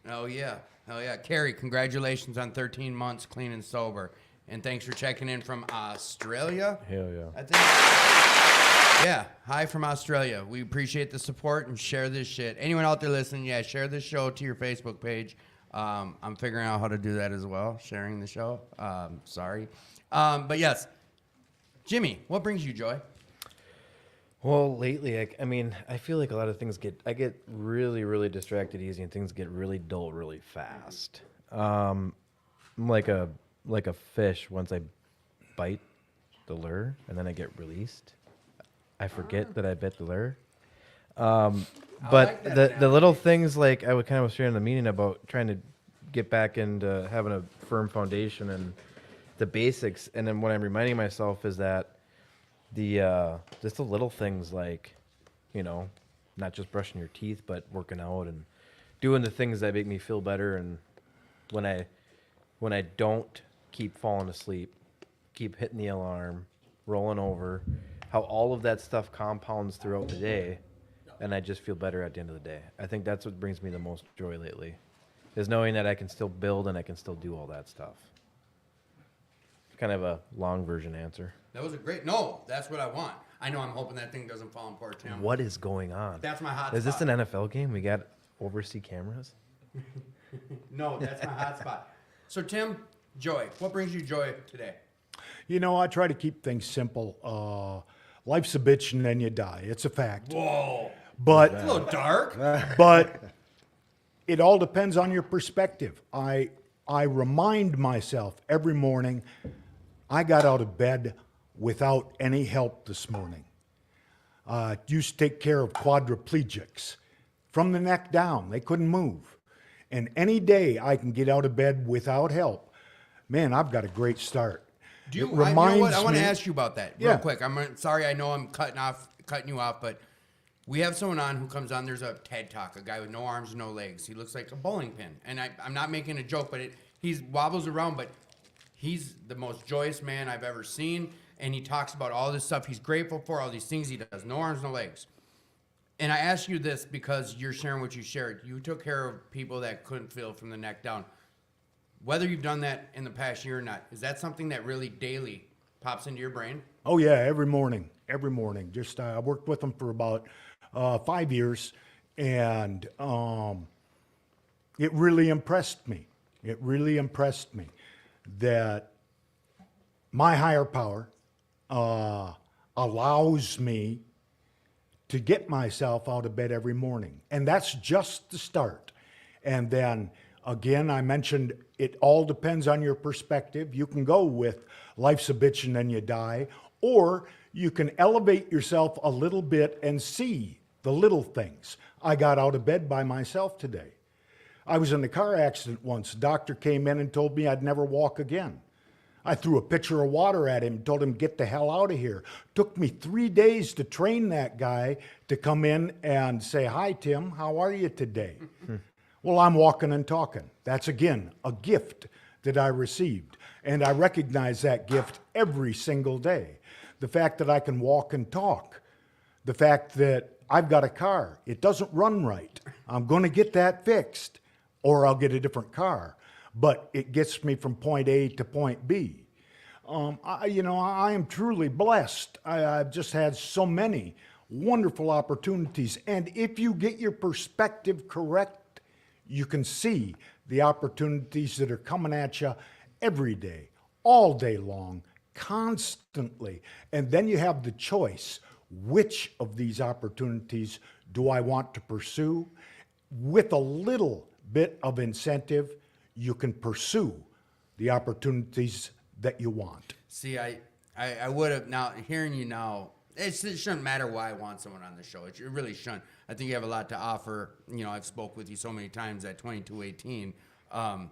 Oh, yeah. Oh, yeah. Carrie, congratulations on 13 months clean and sober. And thanks for checking in from Australia. Hell yeah. I think. Yeah. Hi from Australia. We appreciate the support and share this shit. Anyone out there listening, share this show to your Facebook page. I'm figuring out how to do that as well, sharing the show. Sorry. But yes, Jimmy, what brings you joy? Well, lately, I feel like a lot of things I get really, really distracted easy, and things get really dull really fast. I'm like a fish. Once I bite the lure, and then I get released, I forget that I bit the lure. But the little things, like I was sharing in the meeting about trying to get back into having a firm foundation and the basics, and then what I'm reminding myself is that just the little things, like, not just brushing your teeth, but working out and doing the things that make me feel better. And when I don't keep falling asleep, keep hitting the alarm, rolling over, how all of that stuff compounds throughout the day, and I just feel better at the end of the day. I think that's what brings me the most joy lately, is knowing that I can still build and I can still do all that stuff. Kind of a long version answer. That was a great. No, that's what I want. I know. I'm hoping that thing doesn't fall apart, Tim. What is going on? That's my hot Is spot. this an NFL game? We got overseas cameras? No, that's my hot spot. So, Tim, joy. What brings you joy today? You know, I try to keep things simple. Life's a bitch and then you die. It's a fact. Whoa. But It's a little dark. But it all depends on your perspective. I remind myself every morning, I got out of bed without any help this morning. Used to take care of quadriplegics from the neck down. They couldn't move. And any day I can get out of bed without help, man, I've got a great start. Do you? It You know reminds what? I want to me- ask you about that real quick. I'm sorry. I know I'm cutting you off, but we have someone on who comes on. There's a TED Talk, a guy with no arms, no legs. He looks like a bowling pin, and I'm not making a joke, but he wobbles around, but he's the most joyous man I've ever seen, and he talks about all this stuff he's grateful for, all these things he does. No arms, no legs. And I ask you this because you're sharing what you shared. You took care of people that couldn't feel from the neck down. Whether you've done that in the past year or not, is that something that really daily pops into your brain? Oh yeah, every morning. Just I worked with them for about 5 years, and it really impressed me. It really impressed me that my higher power allows me to get myself out of bed every morning, and that's just the start. And then again, I mentioned it all depends on your perspective. You can go with life's a bitch and then you die, or you can elevate yourself a little bit and see the little things. I got out of bed by myself today. I was in a car accident once. The doctor came in and told me I'd never walk again. I threw a pitcher of water at him and told him, get the hell out of here. Took me 3 days to train that guy to come in and say, hi, Tim, how are you today? Well, I'm walking and talking. That's, again, a gift that I received. And I recognize that gift every single day. The fact that I can walk and talk. The fact that I've got a car. It doesn't run right. I'm going to get that fixed, or I'll get a different car. But it gets me from point A to point B. I am truly blessed. I've just had so many wonderful opportunities. And if you get your perspective correct, you can see the opportunities that are coming at you every day, all day long, constantly. And then you have the choice. Which of these opportunities do I want to pursue? With a little bit of incentive, you can pursue the opportunities that you want. See, I would have, now hearing you now, it shouldn't matter why I want someone on the show. It really shouldn't. I think you have a lot to offer. You know, I've spoke with you so many times at 2218. And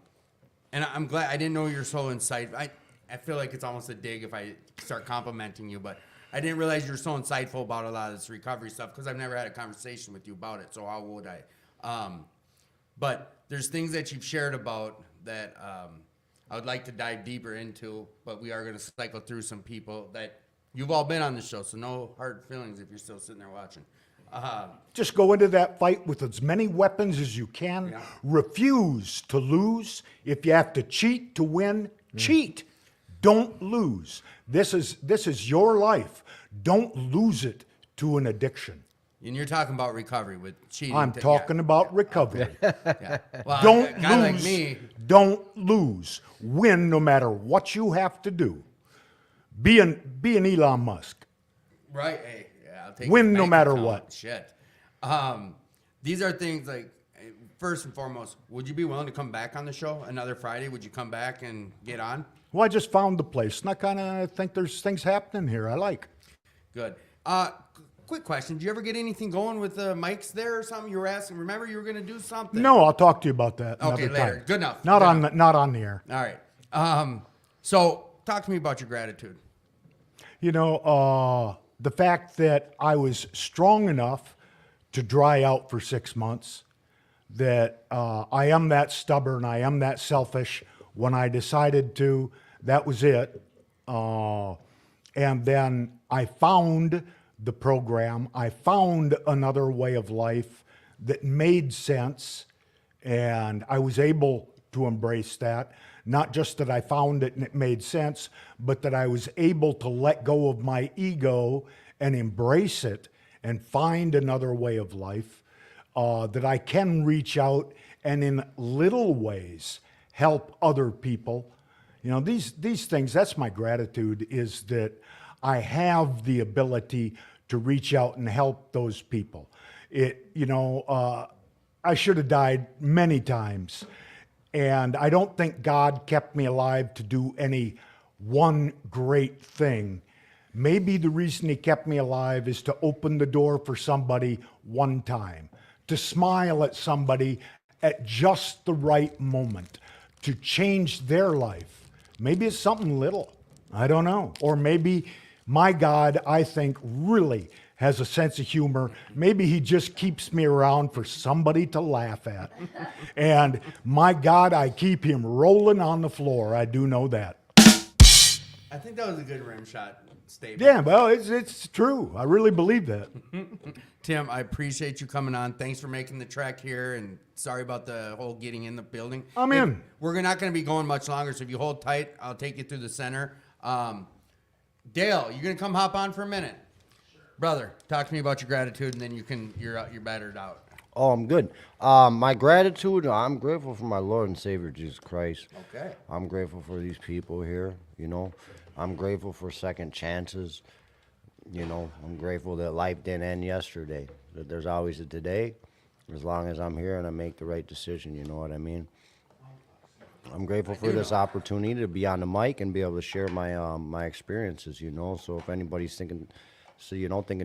I'm glad, I didn't know you were so insightful. I feel like it's almost a dig if I start complimenting you, but I didn't realize you were so insightful about a lot of this recovery stuff because I've never had a conversation with you about it, so how would I? But there's things that you've shared about that I would like to dive deeper into, but we are going to cycle through some people that you've all been on the show, so no hard feelings if you're still sitting there watching. Just go into that fight with as many weapons as you can. Yeah. Refuse to lose. If you have to cheat to win, cheat. Don't lose. This is your life. Don't lose it to an addiction. And you're talking about recovery with cheating. I'm talking about recovery. Yeah. Well, don't a guy lose. Like me. Don't lose. Win no matter what you have to do. Be an Elon Musk. Right. Hey, yeah, I'll take win his no bank matter account. what. Shit. These are things like, first and foremost, would you be willing to come back on the show another Friday? Would you come back and get on? Well, I just found the place, and I kind of think there's things happening here I like. Good. Quick question. Did you ever get anything going with the mics there or something? You were asking. Remember you were going to do something? No, I'll talk to you about that okay, another later. time. Good enough. Not Good on the air. All right. So talk to me about your gratitude. You know, the fact that I was strong enough to dry out for 6 months, that I am that stubborn, I am that selfish. When I decided to, that was it. And then I found the program. I found another way of life that made sense. And I was able to embrace that. Not just that I found it and it made sense, but that I was able to let go of my ego and embrace it and find another way of life, that I can reach out and in little ways help other people. You know, these things, that's my gratitude, is that I have the ability to reach out and help those people. I should have died many times. And I don't think God kept me alive to do any one great thing. Maybe the reason he kept me alive is to open the door for somebody one time, to smile at somebody at just the right moment, to change their life. Maybe it's something little, I don't know. Or maybe my God, I think, really has a sense of humor. Maybe he just keeps me around for somebody to laugh at. And my God, I keep him rolling on the floor. I do know that. I think that was a good rim shot statement. Yeah, well, it's true. I really believe that. Tim, I appreciate you coming on. Thanks for making the trek here, and sorry about the whole getting in the building. I'm in. We're not going to be going much longer, so if you hold tight, I'll take you through the center. Dale, you going to come hop on for a minute? Brother, talk to me about your gratitude, and then you're battered out. Oh, I'm good. My gratitude, I'm grateful for my Lord and Savior, Jesus Christ. Okay. I'm grateful for these people here, you know. I'm grateful for second chances. You know, I'm grateful that life didn't end yesterday, that there's always a today, as long as I'm here and I make the right decision, you know what I mean? I'm grateful for this opportunity to be on the mic and be able to share my my experiences, you know. So if anybody's thinking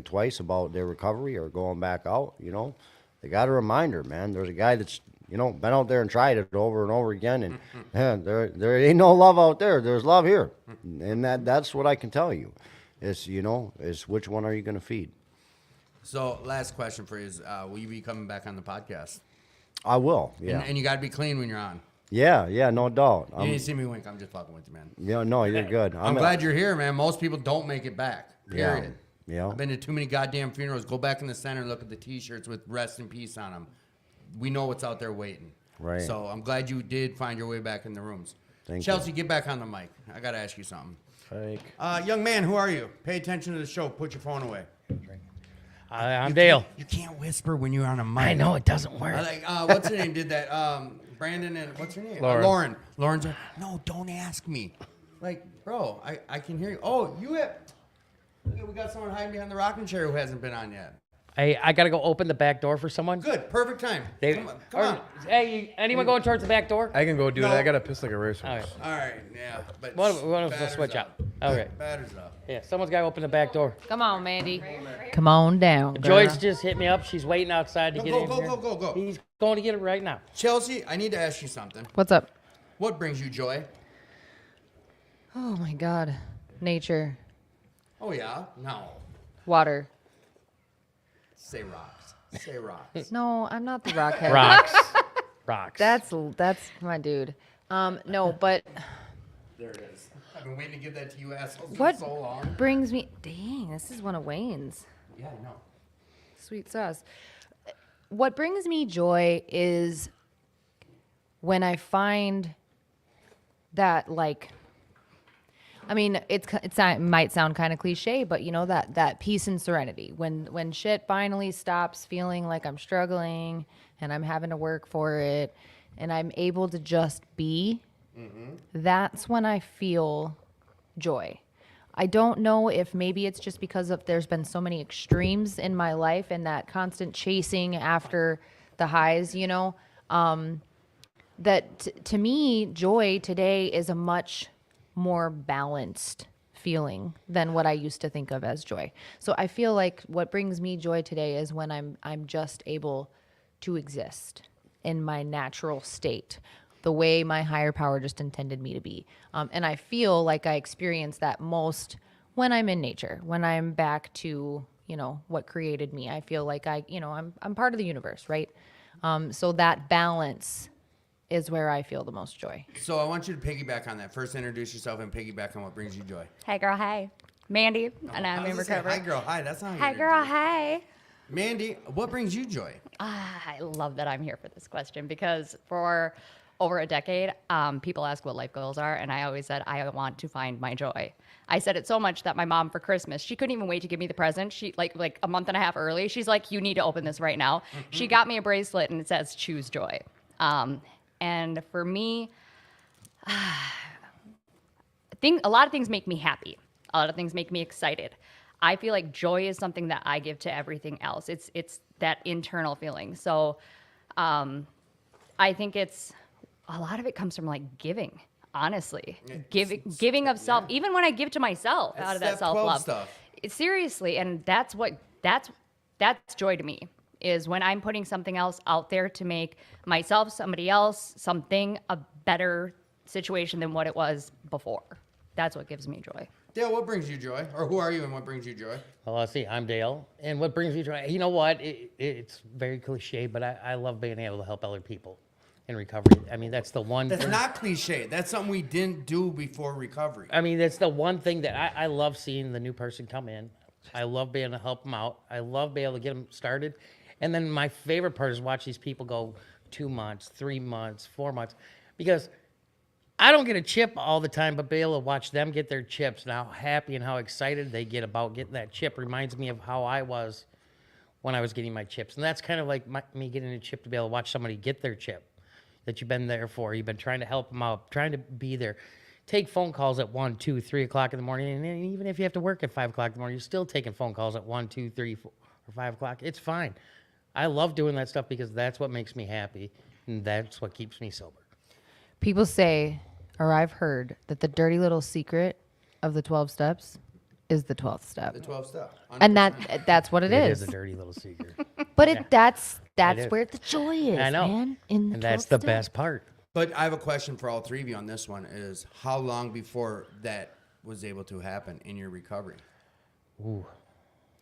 twice about their recovery or going back out, you know, they got a reminder, man. There's a guy that's, you know, been out there and tried it over and over again, and there ain't no love out there. There's love here, and that's what I can tell you. Is, you know, is which one are you going to feed? So last question for you is, will you be coming back on the podcast? I will, yeah. And you got to be clean when you're on. Yeah, no doubt. You didn't see me wink. I'm just fucking with you, man. Yeah, no, you're good. I'm glad you're here, man. Most people don't make it back, period. Yeah. I've been to too many goddamn funerals. Go back in the center and look at the T-shirts with rest in peace on them. We know what's out there waiting. Right. So I'm glad you did find your way back in the rooms. Thank Chelsea, you. get back on the mic. I got to ask you something. Fake. Young man, who are you? Pay attention to the show. Put your phone away. I'm Dale. You can't whisper when you're on a mic. I know, it doesn't work. What's her name did that? Brandon and what's her name? Lauren. Lauren's like, no, don't ask me. Like, bro, I can hear you. Oh, we got someone hiding behind the rocking chair who hasn't been on yet. I got to go open the back door for someone. Good, perfect time. Come on. Hey, anyone going towards the back door? I can go do it. I got to piss like a racehorse. All right, yeah. But One of us will switch out. Okay. Batter's up. Yeah, someone's got to open the back door. Come on, Mandy. Come on down. Joyce just hit me up. She's waiting outside to get in here. Go. He's going to get it right now. Chelsea, I need to ask you something. What's up? What brings you joy? Oh my God. Nature. Oh, yeah? No. Water. Say rocks. Say rocks. No, I'm not the rockhead. Rocks. That's my dude. No, but There it is. I've been waiting to give that to you assholes what for so long. brings me? Dang, this is one of Wayne's. Yeah, I know. Sweet sauce. What brings me joy is when I find that, like, I mean, it might sound kind of cliche, but you know, that peace and serenity when shit finally stops feeling like I'm struggling and I'm having to work for it and I'm able to just be. That's when I feel joy. I don't know if maybe it's just because there's been so many extremes in my life and that constant chasing after the highs, you know, that to me, joy today is a much more balanced feeling than what I used to think of as joy. So I feel like what brings me joy today is when I'm just able to exist in my natural state, the way my higher power just intended me to be. And I feel like I experience that most when I'm in nature, when I'm back to, you know, what created me. I feel like I'm part of the universe, right? So that balance is where I feel the most joy. So I want you to piggyback on that. First, introduce yourself and piggyback on what brings you joy. Hey, girl, hey. Mandy, and I'm in Say, recovery. hi, girl, hi. That's not how you Hey, girl, hey. Mandy, what brings you joy? I love that I'm here for this question because for over a decade, people ask what life goals are, and I always said I want to find my joy. I said it so much that my mom for Christmas, she couldn't even wait to give me the present. She like a month and a half early. She's like, "You need to open this right now." She got me a bracelet and it says "Choose Joy." And for me, a lot of things make me happy. A lot of things make me excited. I feel like joy is something that I give to everything else. It's that internal feeling. So I think it's a lot of it comes from like giving, honestly. Giving of self, even when I give to myself out of that self-love. Stuff. Seriously, and that's joy to me, is when I'm putting something else out there to make myself, somebody else, something a better situation than what it was before. That's what gives me joy. Dale, what brings you joy? Or who are you and what brings you joy? Well, let's see. I'm Dale. And what brings me joy? You know what? It's very cliche, but I love being able to help other people in recovery. I mean, that's the one That's not cliche. That's something we didn't do before recovery. I mean, that's the one thing that I love seeing the new person come in. I love being able to help them out. I love being able to get them started. And then my favorite part is watch these people go 2 months, 3 months, 4 months. Because I don't get a chip all the time, but be able to watch them get their chips and how happy and how excited they get about getting that chip reminds me of how I was when I was getting my chips. And that's kind of like me getting a chip to be able to watch somebody get their chip that you've been there for. You've been trying to help them out, trying to be there. Take phone calls at 1, 2, 3 o'clock in the morning. And then even if you have to work at 5 o'clock in the morning, you're still taking phone calls at 1, 2, 3, 4, or 5 o'clock. It's fine. I love doing that stuff because that's what makes me happy. And that's what keeps me sober. People say, or I've heard, that the dirty little secret of the 12 steps is the 12th step. The 12th step. 100%. And that's what it is. It is a dirty little secret. But Yeah. that's It is. where the joy is, I know. man. In the And that's 12th the step. best part. But I have a question for all three of you on this one is how long before that was able to happen in your recovery? Ooh.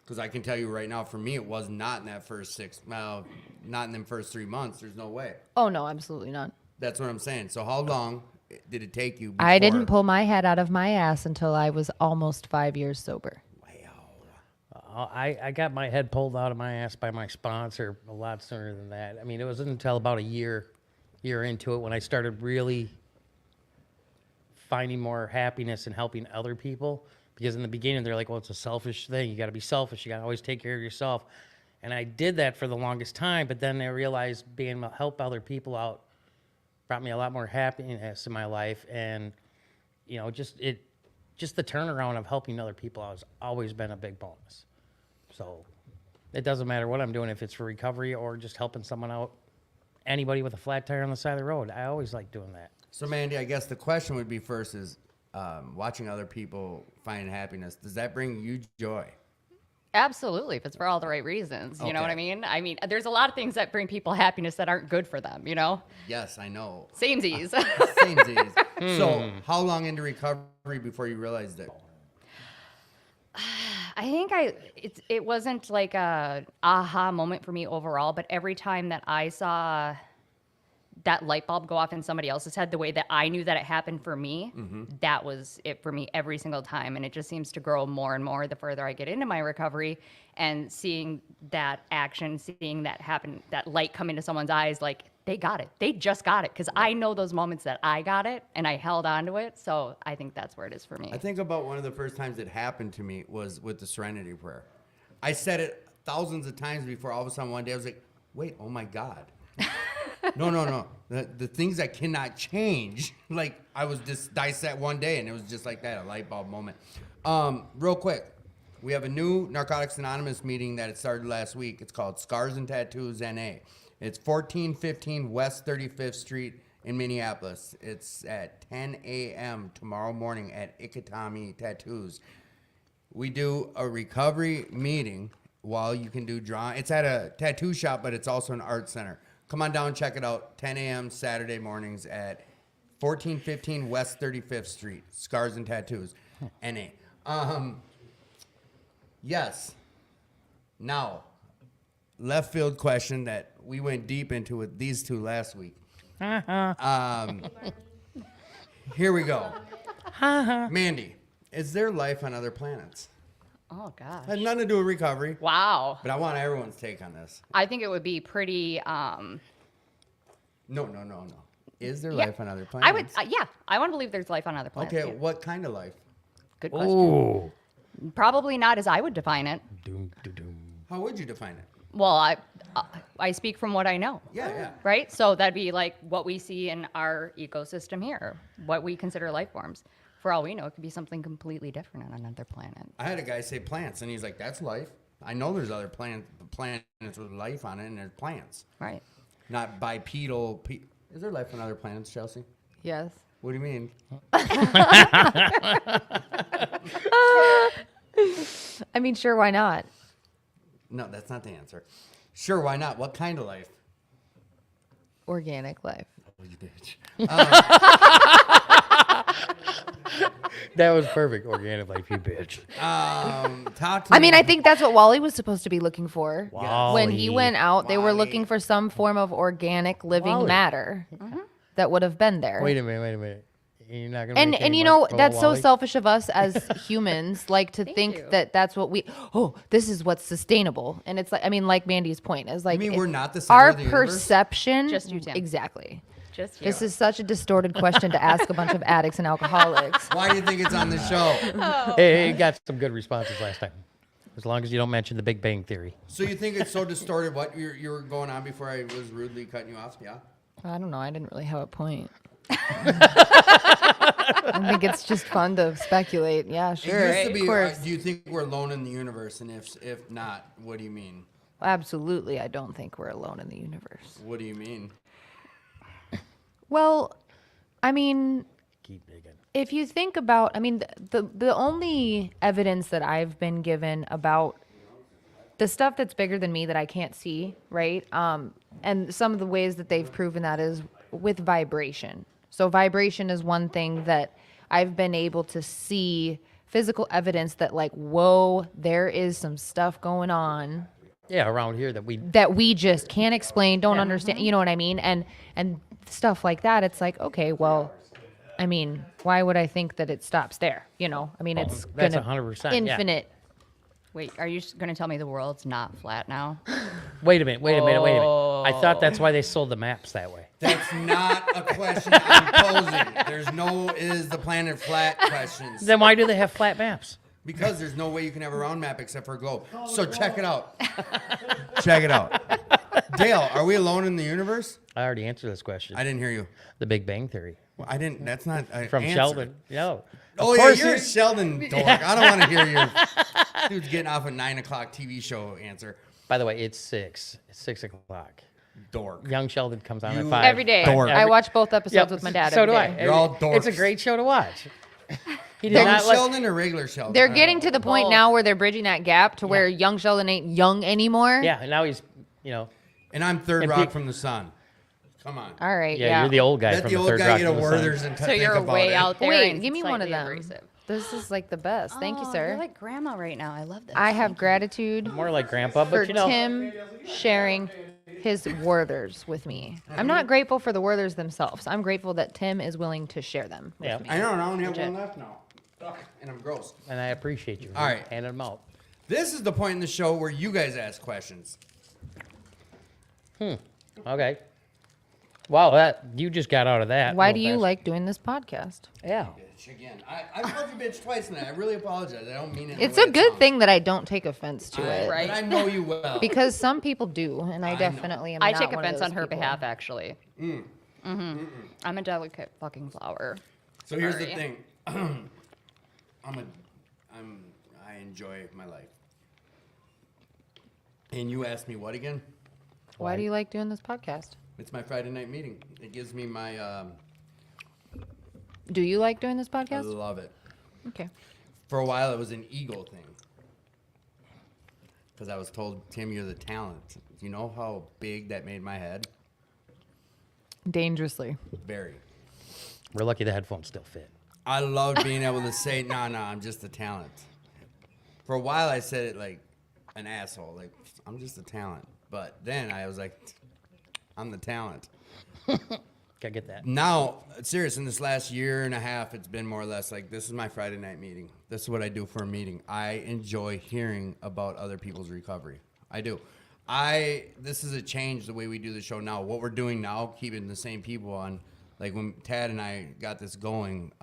Because I can tell you right now, for me, it was not in that first not in them first 3 months. There's no way. Oh, no, absolutely not. That's what I'm saying. So how long did it take you before? I didn't pull my head out of my ass until I was almost 5 years sober. I got my head pulled out of my ass by my sponsor a lot sooner than that. I mean, it wasn't until about a year into it when I started really finding more happiness in helping other people. Because in the beginning, they're like, well, it's a selfish thing. You got to be selfish. You got to always take care of yourself. And I did that for the longest time, but then I realized being able to help other people out brought me a lot more happiness in my life. And, you know, just the turnaround of helping other people out has always been a big bonus. So it doesn't matter what I'm doing, if it's for recovery or just helping someone out, anybody with a flat tire on the side of the road. I always like doing that. So, Mandy, I guess the question would be first is watching other people find happiness. Does that bring you joy? Absolutely, if it's for all the right reasons. You know what I mean? I mean, there's a lot of things that bring people happiness that aren't good for them, you know? Yes, I know. Samesies. Samesies. So, how long into recovery before you realized it? I think it wasn't like a aha moment for me overall, but every time that I saw that light bulb go off in somebody else's head, the way that I knew that it happened for me, that was it for me every single time. And it just seems to grow more and more the further I get into my recovery, and seeing that action, seeing that happen, that light come into someone's eyes, like they got it. They just got it. Because I know those moments that I got it and I held on to it. So I think that's where it is for me. I think about one of the first times it happened to me was with the Serenity Prayer. I said it thousands of times before. All of a sudden one day I was like, wait, oh my God. No. The things that cannot change. Like I was just dissect one day and it was just like that, a light bulb moment. Real quick, we have a new Narcotics Anonymous meeting that it started last week. It's called Scars and Tattoos NA. It's 1415 West 35th Street in Minneapolis. It's at 10 a.m. tomorrow morning at Ikitami Tattoos. We do a recovery meeting while you can do drawing. It's at a tattoo shop, but it's also an art center. Come on down, check it out. 10 a.m. Saturday mornings at 1415 West 35th Street. Scars and Tattoos, NA. Yes. Now, left field question that we went deep into with these two last week. Here we go. Mandy, is there life on other planets? Oh gosh. Had nothing to do with recovery. Wow. But I want everyone's take on this. I think it would be pretty. No. Is there Yeah, life on other planets? I would. Yeah, I want to believe there's life on other planets. Okay, too. what kind of life? Good question. Probably not as I would define it. How would you define it? Well, I speak from what I know. Yeah. Right? So that'd be like what we see in our ecosystem here, what we consider life forms. For all we know, it could be something completely different on another planet. I had a guy say plants, and he's like, "That's life." I know there's other planets with life on it, and there's plants. Right. Not bipedal. Is there life on other planets, Chelsea? Yes. What do you mean? I mean, sure, why not? No, that's not the answer. Sure, why not? What kind of life? Organic life. Oh, you bitch. That was perfect. Organic life, you bitch. Talk to I mean, I think that's what Wally was supposed to be looking for. When he Wally. went out, they were looking for some form of organic living Wally. matter that would have been there. Wait a minute. You're not gonna. And make and any you more know, about that's so Wally? selfish of us as humans, like to think that that's what this is what's sustainable. And it's like, I mean, like Mandy's point is like, mean we're not the center our of the universe? perception. Just you, Tim. Exactly. Just you. This is such a distorted question to ask a bunch of addicts and alcoholics. Why do you think it's on the show? Hey, it got some good responses last time. As long as you don't mention the Big Bang Theory. So you think it's so distorted? What you were going on before I was rudely cutting you off? Yeah. I don't know. I didn't really have a point. I think it's just fun to speculate. Yeah, sure. It used to of be. course. Do you think we're alone in the universe? And if not, what do you mean? Absolutely, I don't think we're alone in the universe. What do you mean? Well, I mean, Keep digging. if you think about, I mean, the only evidence that I've been given about the stuff that's bigger than me that I can't see, right? And some of the ways that they've proven that is with vibration. So vibration is one thing that I've been able to see physical evidence that like, whoa, there is some stuff going on Yeah, around here that we just can't explain, don't understand, you know what I mean? And stuff like that, it's like, okay, well, I mean, why would I think that it stops there? You know, I mean, it's that's gonna 100%, yeah. infinite. Wait, are you going to tell me the world's not flat now? Wait a minute. I thought that's why they sold the maps that way. That's not a question I'm posing. There's no "is the planet flat" questions. Then why do they have flat maps? Because there's no way you can have a round map except for a globe. So check it out. Check it out. Dale, are we alone in the universe? I already answered this question. I didn't hear you. The Big Bang Theory. Well, I didn't. That's not From answer. Sheldon. No. Oh Of yeah, course you're a it- Sheldon dork. I don't want to hear your dude's getting off a 9 o'clock TV show answer. By the way, it's 6. It's 6 o'clock. Dork. Young Sheldon comes on at You 5. Every day. Dork. I watch both episodes Yep, with my dad So every do I. day. You're all dorks. It's a great show to watch. He did Young not let- Sheldon or regular Sheldon? They're I don't getting know. to the point now where they're bridging that gap to where young Sheldon ain't young anymore. Yeah, and now he's, And I'm third And rock peop- from the sun. Come on. All right. Yeah, you're the old guy Let from the the old third guy rock get a from the sun. Werther's and So think you're about way it. out there. Wait, and give me one of slightly them. abrasive. This is like the best. Thank you, Oh, sir. You're like grandma right now. I love this. I have gratitude More like Grandpa, for but you know. Tim sharing his Werthers with me. I'm not grateful for the Werthers themselves. I'm grateful that Tim is willing to share them with Yeah. me. I know, and I only have Legit. one left now. And I'm gross. And I appreciate you. All right. Handing them out. This is the point in the show where you guys ask questions. Okay. Wow, that you just got out of that. Why real do you fast. like doing this podcast? Yeah. Bitch, again. I called you bitch twice tonight. I really apologize. I don't mean it. It's the way a it good sounds. thing that I don't take offense to it. But I know you well. Because some people do, and I know. definitely am I not take one of offense those on her people. behalf, actually. I'm a delicate fucking flower. So here's the Sorry. thing. I enjoy my life. And you asked me what again? Why do you like doing this podcast? It's my Friday night meeting. It gives me my. Do you like doing this I podcast? love it. Okay. For a while, it was an ego thing. Because I was told, Tim, you're the talent. Do you know how big that made my head? Dangerously. Very. We're lucky the headphones still fit. I loved being able to say, no, I'm just the talent. For a while, I said it like an asshole. Like, I'm just a talent. But then I was like, I'm the talent. I get that. Now, serious, in this last year and a half, it's been more or less like, this is my Friday night meeting. This is what I do for a meeting. I enjoy hearing about other people's recovery. I do. This is a change the way we do the show now. What we're doing now, keeping the same people on, like when Tad and I got this going,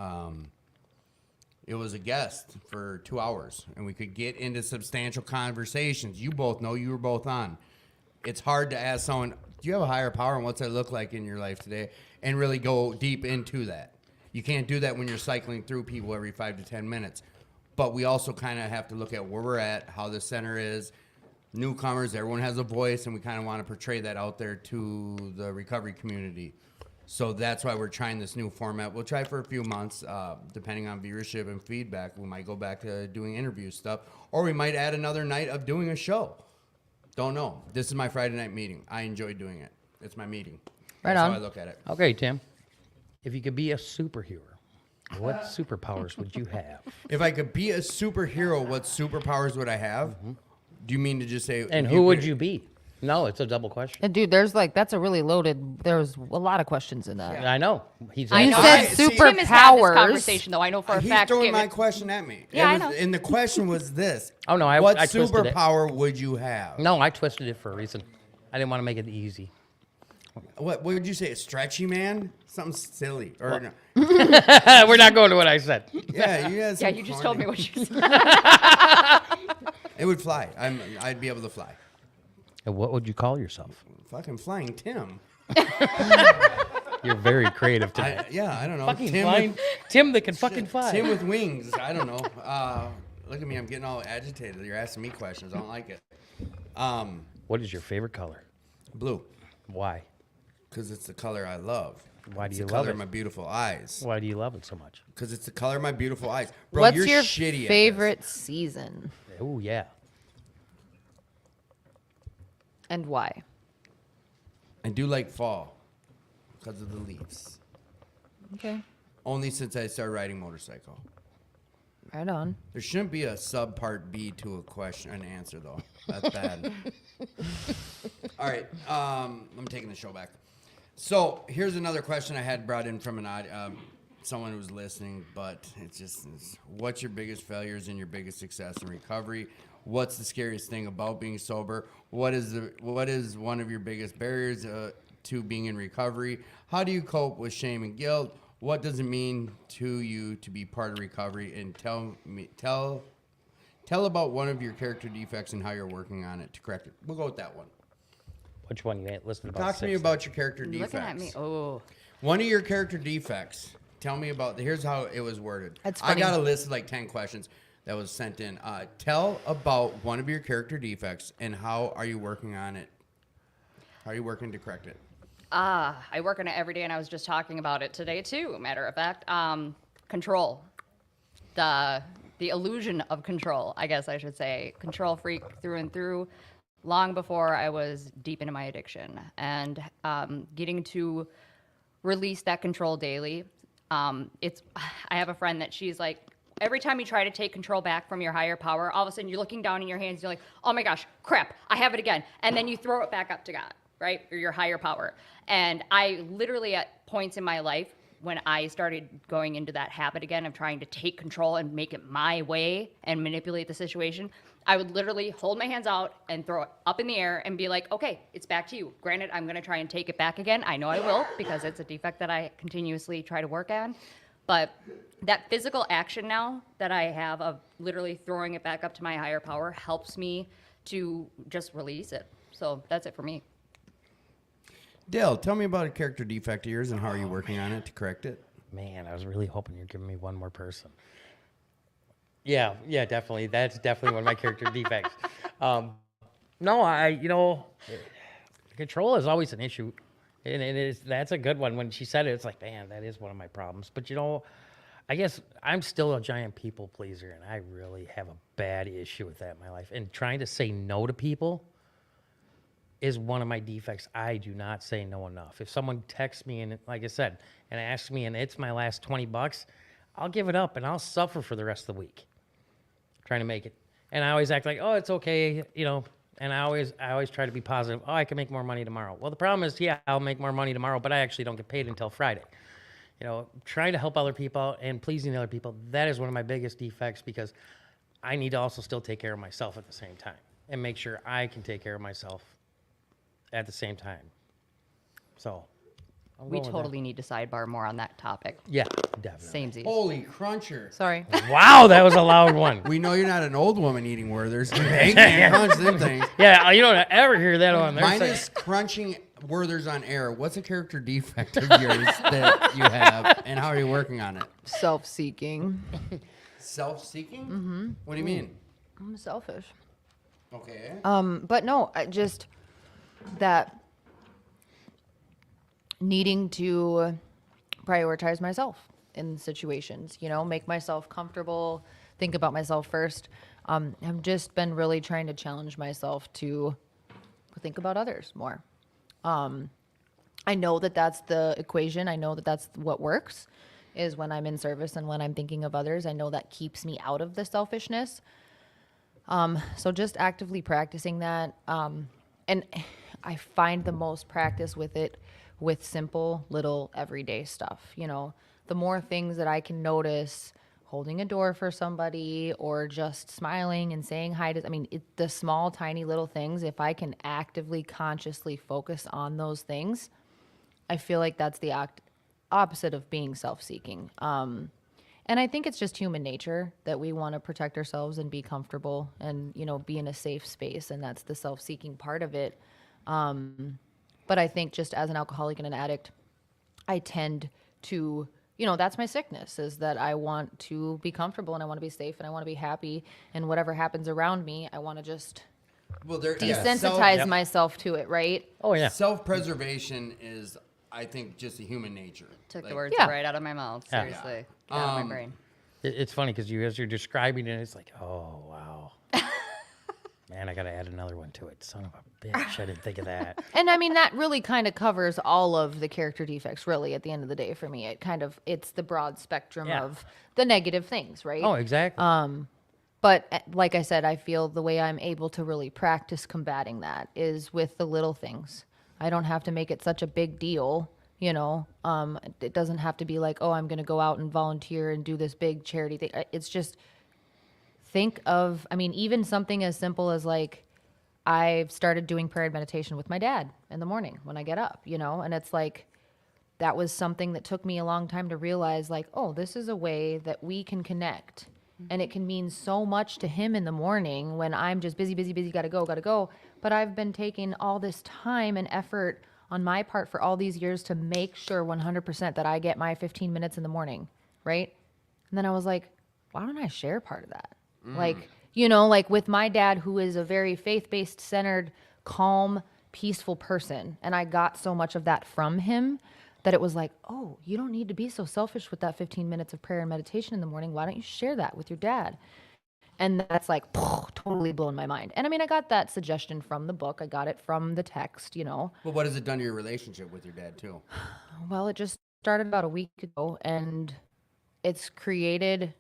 it was a guest for 2 hours, and we could get into substantial conversations. You both know, you were both on. It's hard to ask someone, do you have a higher power, and what's that look like in your life today, and really go deep into that. You can't do that when you're cycling through people every 5 to 10 minutes. But we also kind of have to look at where we're at, how the center is, newcomers, everyone has a voice, and we kind of want to portray that out there to the recovery community. So that's why we're trying this new format. We'll try for a few months, depending on viewership and feedback. We might go back to doing interview stuff, or we might add another night of doing a show. Don't know. This is my Friday night meeting. I enjoy doing it. It's my meeting. Right That's on. how I look at it. Okay, Tim. If you could be a superhero, what superpowers would you have? If I could be a superhero, what superpowers would I have? Do you mean to just say? And who would you be? No, it's a double question. And dude, that's a really loaded. There's a lot of questions in that. I know. You said Tim has had this superpowers. conversation, though. I know for a He's fact. throwing Give my it- question at me. Yeah, I It was- know. And the question was this. Oh, no, what I twisted it. superpower would you have? No, I twisted it for a reason. I didn't want to make it easy. What would you say? A stretchy man? Something silly? Or no? We're not going to what I said. Yeah, you had Yeah, some you just told me corny- what you said. It would fly. I'd be able to fly. And what would you call yourself? Fucking flying Tim. You're very creative today. I don't know. Fucking Tim flying. with, Tim that can fucking fly. Tim with wings. I don't know. Look at me. I'm getting all agitated. You're asking me questions. I don't like it. What is your favorite color? Blue. Why? Because it's the color I love. Why do It's you the love color it? of my beautiful eyes. Why do you love it so much? Because it's the color of my beautiful eyes. Bro, What's you're your shitty at favorite season Oh, yeah. and why? this. I do like fall because of the leaves. Okay, Only since I started riding motorcycle. right on. There shouldn't be a subpart B to a question, an answer though. That's bad. All right, I'm taking the show back. So here's another question I had brought in from someone who's listening, but it's what's your biggest failures and your biggest success in recovery? What's the scariest thing about being sober? What is one of your biggest barriers to being in recovery? How do you cope with shame and guilt? What does it mean to you to be part of recovery? And tell about one of your character defects and how you're working on it to correct it. We'll go with that one. Which one you ain't listed about? Talk to me about your character defects. Looking at me. Oh. One of your character defects. Tell me about. Here's how it was worded. That's I funny. got a list of like 10 questions that was sent in. Tell about one of your character defects and how are you working on it? How are you working to correct it? I work on it every day, and I was just talking about it today too. Matter of fact, control, the illusion of control. I guess I should say, control freak through and through. Long before I was deep into my addiction, and getting to release that control daily. I have a friend that she's like, every time you try to take control back from your higher power, all of a sudden you're looking down in your hands, you're like, oh my gosh, crap, I have it again. And then you throw it back up to God, right? Or your higher power. And I literally at points in my life when I started going into that habit again of trying to take control and make it my way and manipulate the situation, I would literally hold my hands out and throw it up in the air and be like, okay, it's back to you. Granted, I'm going to try and take it back again. I know I will because it's a defect that I continuously try to work on. But that physical action now that I have of literally throwing it back up to my higher power helps me to just release it. So that's it for me. Dale, tell me about a character defect of yours and how are you working on it to correct it? Man, I was really hoping you're giving me one more person. Yeah, definitely. That's definitely one of my character defects. No, control is always an issue. And that's a good one. When she said it, it's like, man, that is one of my problems. But, I guess I'm still a giant people pleaser, and I really have a bad issue with that in my life. And trying to say no to people is one of my defects. I do not say no enough. If someone texts me, and like I said, and asks me, and it's my last $20, I'll give it up, and I'll suffer for the rest of the week trying to make it. And I always act like, oh, it's okay, And I always try to be positive. Oh, I can make more money tomorrow. Well, the problem is, yeah, I'll make more money tomorrow, but I actually don't get paid until Friday. You know, trying to help other people and pleasing other people, that is one of my biggest defects because I need to also still take care of myself at the same time and make sure I can take care of myself at the same time. So we totally need to sidebar more on that topic. Yeah, definitely. Samesies. Holy cruncher. Sorry. Wow, that was a loud one. We know you're not an old woman eating Werthers. They can't crunch them things. Yeah, you don't ever hear that on there. Minus crunching Werthers on air, what's a character defect of yours that you have, and how are you working on it? Self-seeking. Self-seeking? Mm-hmm. What do you mean? I'm selfish. Okay. But no, I just that needing to prioritize myself in situations, you know, make myself comfortable, think about myself first. I've just been really trying to challenge myself to think about others more. I know that that's the equation. I know that that's what works is when I'm in service and when I'm thinking of others. I know that keeps me out of the selfishness. So just actively practicing that. And I find the most practice with it with simple little everyday stuff. You know, the more things that I can notice holding a door for somebody or just smiling and saying hi to, the small, tiny little things, if I can actively, consciously focus on those things, I feel like that's the opposite of being self-seeking. And I think it's just human nature that we want to protect ourselves and be comfortable and, you know, be in a safe space. And that's the self-seeking part of it. But I think just as an alcoholic and an addict, I tend to, you know, that's my sickness, is that I want to be comfortable and I want to be safe and I want to be happy. And whatever happens around me, I want to just desensitize myself to it, right? Oh, yeah. Self-preservation is, I think, just a human nature. Took the words Yeah. right out of my mouth. Seriously. Get out of my brain. It's funny because as you're describing it, it's like, oh, wow. Man, I got to add another one to it. Son of a bitch, I didn't think of that. And I mean, that really kind of covers all of the character defects, really, at the end of the day for me. It's the broad spectrum of the negative things, right? Oh, exactly. But like I said, I feel the way I'm able to really practice combating that is with the little things. I don't have to make it such a big deal, you know. It doesn't have to be like, oh, I'm going to go out and volunteer and do this big charity thing. It's just think of, even something as simple as like, I've started doing prayer and meditation with my dad in the morning when I get up, you know, and it's like, that was something that took me a long time to realize, like, oh, this is a way that we can connect. And it can mean so much to him in the morning when I'm just busy, gotta go. But I've been taking all this time and effort on my part for all these years to make sure 100% that I get my 15 minutes in the morning, right? And then I was like, why don't I share part of that? Like, you know, like with my dad, who is a very faith-based, centered, calm, peaceful person. And I got so much of that from him that it was like, oh, you don't need to be so selfish with that 15 minutes of prayer and meditation in the morning. Why don't you share that with your dad? And that's like totally blown my mind. And I got that suggestion from the book. I got it from the text, you know. But what has it done to your relationship with your dad, too? Well, it just started about a week ago, and it's created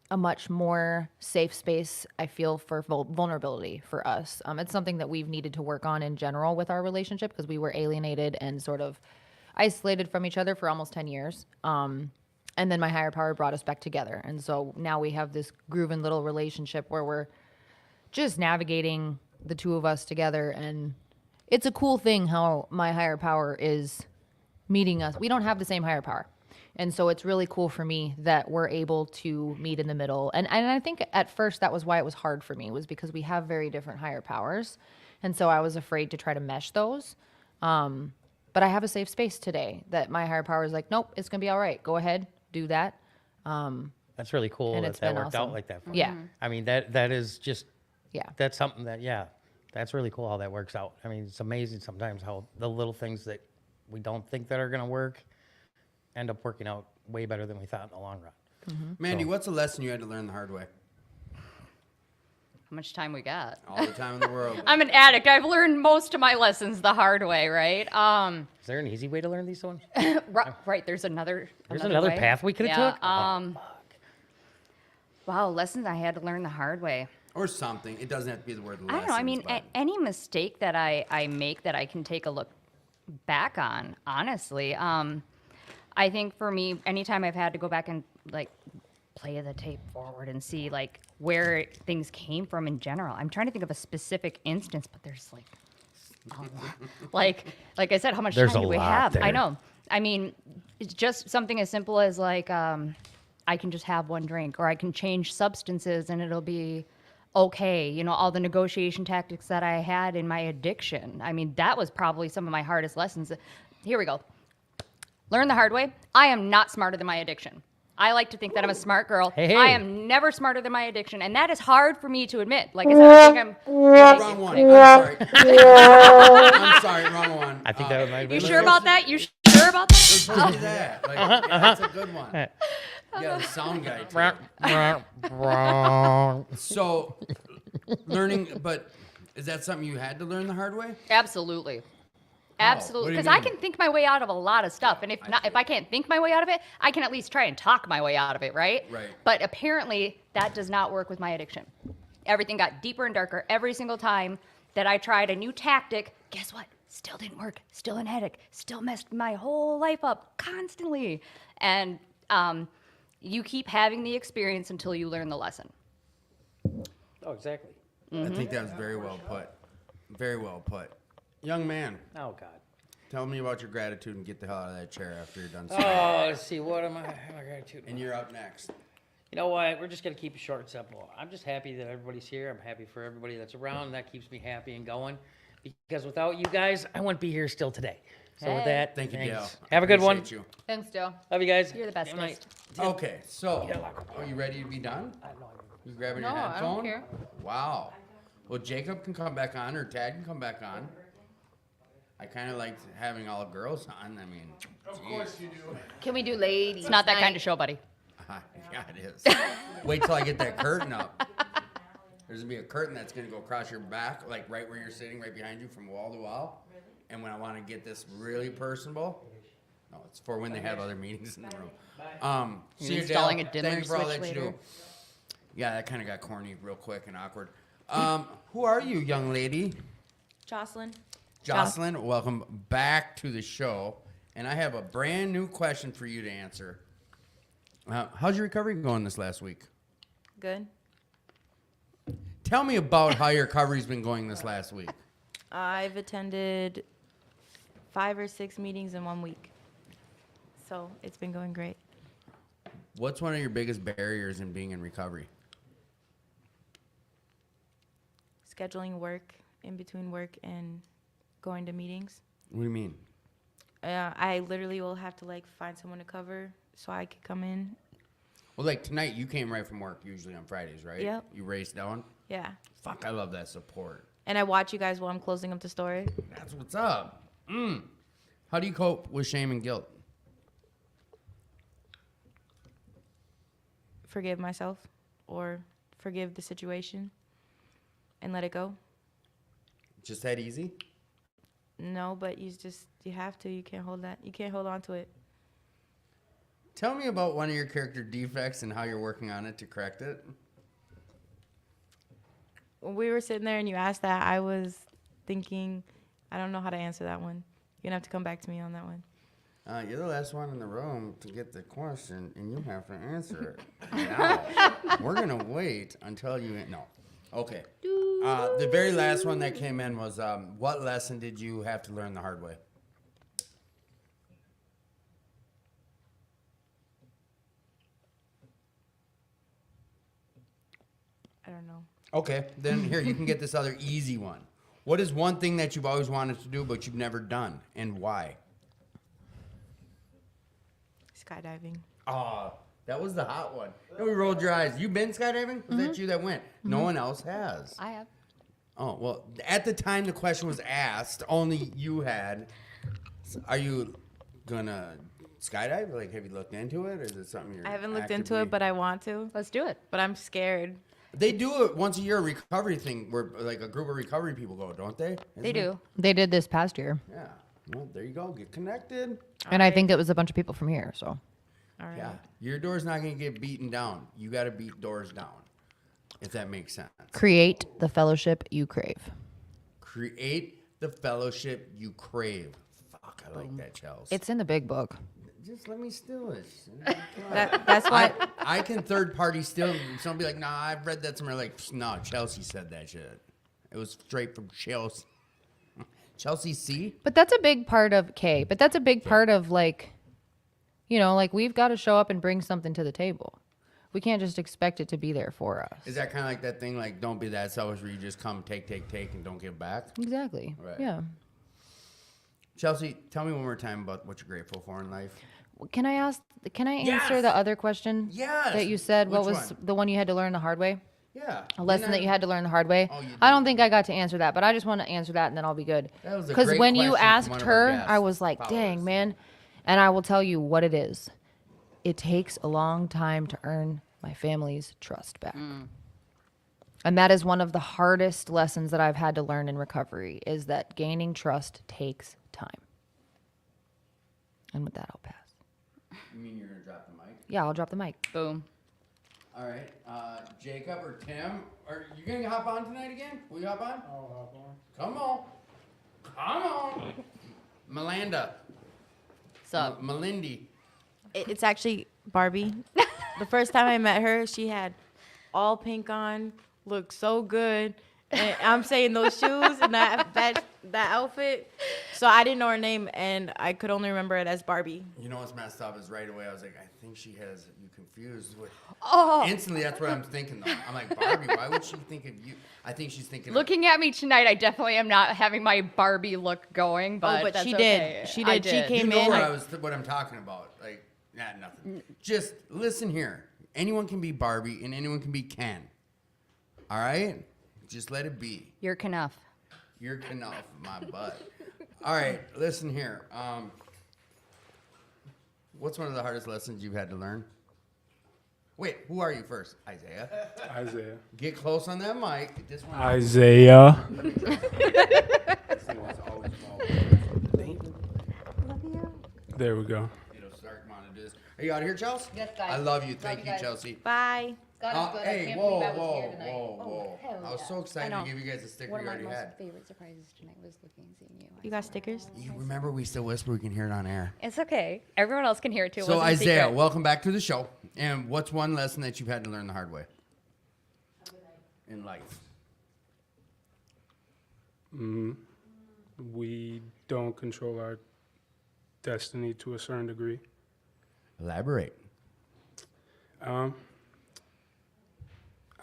a much more safe space, I feel, for vulnerability for us. It's something that we've needed to work on in general with our relationship because we were alienated and sort of isolated from each other for almost 10 years. And then my higher power brought us back together. And so now we have this grooving little relationship where we're just navigating the two of us together. And it's a cool thing how my higher power is meeting us. We don't have the same higher power. And so it's really cool for me that we're able to meet in the middle. And I think at first that was why it was hard for me, was because we have very different higher powers. And so I was afraid to try to mesh those. But I have a safe space today that my higher power is like, nope, it's going to be all right. Go ahead, do that. That's really cool and that it's that been worked awesome. out like that for Yeah. you. I mean, that is just, yeah, that's something that, that's really cool how that works out. I mean, it's amazing sometimes how the little things that we don't think that are going to work end up working out way better than we thought in the long run. Mm-hmm. Mandy, what's a lesson you had to learn the hard way? How much time we got? All the time in the world. I'm an addict. I've learned most of my lessons the hard way, right? Is there an easy way to learn these ones? Right. There's another another way. path we could have took? Wow, lessons I had to learn the hard way. Or something. It doesn't have to be the word lessons. I don't know. I mean, but any mistake that I make that I can take a look back on, honestly. I think for me, anytime I've had to go back and like play the tape forward and see like where things came from in general. I'm trying to think of a specific instance, but there's like a lot. like I said, how much There's time a do we lot have? I there. know. I mean, it's just something as simple as like I can just have one drink, or I can change substances and it'll be okay. You know, all the negotiation tactics that I had in my addiction. I mean, that was probably some of my hardest lessons. Here we go. Learn the hard way. I am not smarter than my addiction. I like to think that I'm a smart girl. Hey, hey. I am never smarter than my addiction, and that is hard for me to admit. Like I said, I think I'm wrong one. I'm sorry. I'm sorry, wrong one. I think that might be. You sure about that? You sure about that? Let's do that. Like, yeah, that's a good one. Yeah, the sound guy too. So, learning, but is that something you had to learn the hard way? Absolutely. What Absolutely, do you because I mean? can think my way out of a lot of stuff, and if I can't think my way out of it, I can at least try and talk my way out of it, right? Right. But apparently, that does not work with my addiction. Everything got deeper and darker every single time that I tried a new tactic. Guess what? Still didn't work. Still an addict. Still messed my whole life up constantly. And you keep having the experience until you learn the lesson. Oh, exactly. I think that was very well put. Very well put. Young man, Oh, God. tell me about your gratitude and get the hell out of that chair after you're done. Oh, let's see. What am I? My gratitude. And you're up next. You know what? We're just going to keep it short and simple. I'm just happy that everybody's here. I'm happy for everybody that's around. That keeps me happy and going. Because without you guys, I wouldn't be here still today. So with Hey. that, Thank you, thanks. Dale. Have a good one. Appreciate you. Thanks, Joe. Love you guys. You're the Good night. bestest. Okay, so are you ready to be done? You grabbing your No, I headphone? don't care. Wow. Well, Jacob can come back on, or Tad can come back on. I kind of liked having all girls on. I mean, of course you do. Can we do ladies? It's not that kind of show, buddy. Yeah, it is. Wait till I get that curtain up. There's gonna be a curtain that's gonna go across your back, like right where you're sitting, right behind you, from wall to wall. And when I want to get this really personable, no, it's for when they have other meetings in the room. See you, installing Dale. a dimmer Thank you for all switch that you do. later. Yeah, that kind of got corny real quick and awkward. Who are you, young lady? Jocelyn. Jocelyn, welcome back to the show. And I have a brand new question for you to answer. How's your recovery going this last week? Good. Tell me about how your recovery's been going this last week. I've attended 5 or 6 meetings in 1 week. So it's been going great. What's one of your biggest barriers in being in recovery? Scheduling work in between work and going to meetings. What do you mean? I literally will have to find someone to cover so I could come in. Well, like tonight, you came right from work usually on Fridays, right? Yep. You raced down? Yeah. Fuck, I love that support. And I watch you guys while I'm closing up the store. That's what's up. How do you cope with shame and guilt? Forgive myself or forgive the situation and let it go. Just that easy? No, but you have to. You can't hold on to it. Tell me about one of your character defects and how you're working on it to correct it. When we were sitting there and you asked that, I was thinking, I don't know how to answer that one. You're going to have to come back to me on that one. You're the last one in the room to get the question, and you have to answer it. Now, we're going to wait until you... No. Okay. The very last one that came in was, what lesson did you have to learn the hard way? I don't know. Okay, then here, you can get this other easy one. What is one thing that you've always wanted to do but you've never done, and why? Skydiving. Oh, that was the hot one. No, we rolled your eyes. You been skydiving? Was that you that went? No one else has. I have. Oh, well, at the time the question was asked, only you had. Are you gonna skydive? Like, have you looked into it, or is it something you're I haven't looked into actively- it, but I want to. Let's do it. But I'm scared. They do it once a year, a recovery thing, where like a group of recovery people go, don't they? They Isn't do. it? They did this past year. Yeah. Well, there you go. Get connected. And I think it was a bunch of people from here, so. All right. Yeah. Your door's not gonna get beaten down. You got to beat doors down. if that makes sense. Create the fellowship you crave. Create the fellowship you crave. Fuck, I like that, Chelsea. It's in the big book. Just let me steal it. That's why I can third party steal. Someone be like, nah, I've read that somewhere. Like, no, Chelsea said that shit. It was straight from Chelsea. Chelsea C. But that's a big part of K. But that's a big part of like, you know, like we've got to show up and bring something to the table. We can't just expect it to be there for us. Is that kind of like that thing, like, don't be that selfish where you just come, take, and don't give back? Exactly. Right. Yeah. Chelsea, tell me one more time about what you're grateful for in life. Can I answer Yes! the other question Yes! that you said? What Which was one? the one you had to learn the hard way? Yeah. A lesson that you had to learn the hard way? Oh, you I don't think I got to answer that, but I just want to answer that and then I'll be good. That was a Because great when you question from asked one of our her, guests, I was like, dang, man. And I will tell you what it is. It takes a long time to earn my family's trust back. And that is one of the hardest lessons that I've had to learn in recovery is that gaining trust takes time. And with that, I'll pass. You mean you're going to drop the mic? Yeah, I'll drop the mic. Boom. All right. Jacob or Tim, are you going to hop on tonight again? Will you hop on? I'll hop on. Come on. Come on. Melanda. What's up? Melindy. it's actually Barbie. The first time I met her, she had all pink on, looked so good. And I'm saying those shoes and that outfit. So I didn't know her name, and I could only remember it as Barbie. You know what's messed up is right away I was like, I think she has you confused with. Oh. Instantly, that's what I'm thinking though. I'm like, Barbie, why would she think of you? I think she's thinking. Looking at me tonight, I definitely am not having my Barbie look going, but, but that's she okay. did. She did. She came you know in. what I'm talking about. Like, nothing. Just listen here. Anyone can be Barbie, and anyone can be Ken. All right. Just let it be. You're Knuff. You're Knuff, my butt. All right, listen here. What's one of the hardest lessons you've had to learn? Wait, who are you first? Isaiah. Isaiah. Get close on that mic. This one. Isaiah. There we go. It'll start monitors. Are you out of here, Chelsea? Yes, guys. I love you. Love Thank you you, guys. Chelsea. Bye. God is good. I Hey, can't whoa, believe I was whoa, here tonight. whoa, Oh, whoa. hell I was yeah. so excited I to know. give you guys a sticker One you of my already most had. favorite surprises tonight was looking and seeing you. You got stickers? You remember we still whisper, we can hear it on air. It's okay. Everyone else can hear it too. It So wasn't a Isaiah, secret. welcome back to the show. And what's one lesson that you've had to learn the hard way in life? We don't control our destiny to a certain degree. Elaborate. I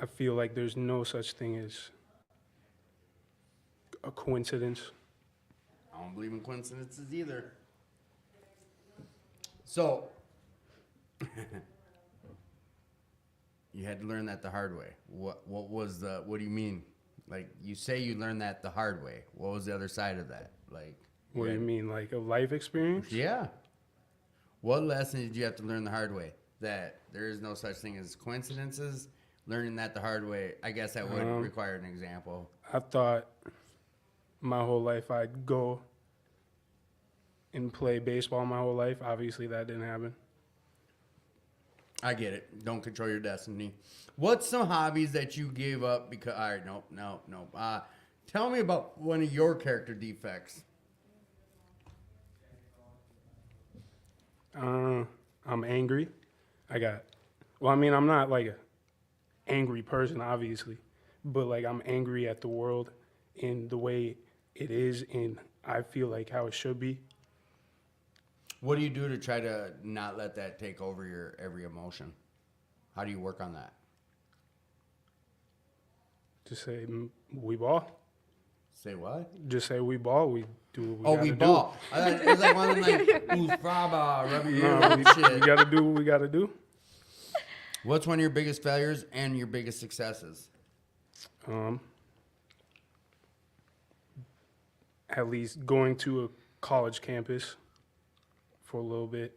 feel like there's no such thing as a coincidence. I don't believe in coincidences either. So, you had to learn that the hard way. What do you mean? Like, you say you learned that the hard way. What was the other side of that? Like, What do you mean, like a life experience? yeah. What lesson did you have to learn the hard way? That there is no such thing as coincidences. Learning that the hard way, I guess that would require an example. I thought my whole life I'd go and play baseball my whole life. Obviously, that didn't happen. I get it. Don't control your destiny. What's some hobbies that you gave up because? All right, nope. Tell me about one of your character defects. I'm angry. I'm not like a angry person, obviously, but like I'm angry at the world in the way it is, and I feel like how it should be. What do you do to try to not let that take over your every emotion? How do you work on that? Just say we ball. Say what? Just say we ball. We do what we gotta we ball. I thought it was like one of them like, ooh, fraba, rub your ear, we shit. gotta do what we gotta do. What's one of your biggest failures and your biggest successes? At least going to a college campus for a little bit.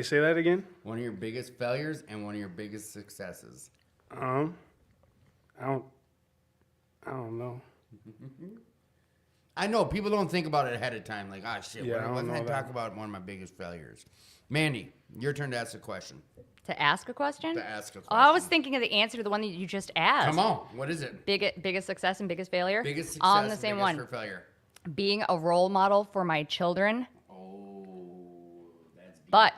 Say that again. One of your biggest failures and one of your biggest successes. I don't know. I know people don't think about it ahead of time. Like, ah, shit. Yeah, I What don't can I know talk that. about? One of my biggest failures. Mandy, your turn to ask a question. To ask a question? To ask a Oh, I was question. thinking of the answer to the one that you just asked. Come on. What is it? Biggest success and biggest failure? Biggest success On the and same biggest one. for failure. Being a role model for my children. That's deep. But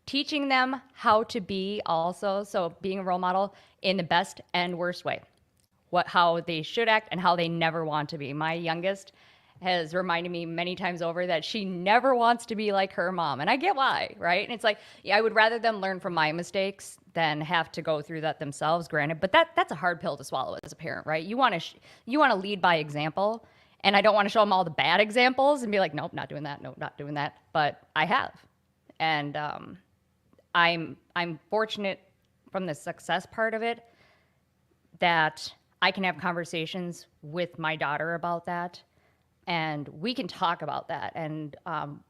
teaching them how to be also, so being a role model in the best and worst way. How they should act and how they never want to be. My youngest has reminded me many times over that she never wants to be like her mom. And I get why, right? And it's like, yeah, I would rather them learn from my mistakes than have to go through that themselves, granted. But that's a hard pill to swallow as a parent, right? You want to lead by example. And I don't want to show them all the bad examples and be like, nope, not doing that. Nope, not doing that. But I have. And I'm fortunate from the success part of it that I can have conversations with my daughter about that. And we can talk about that and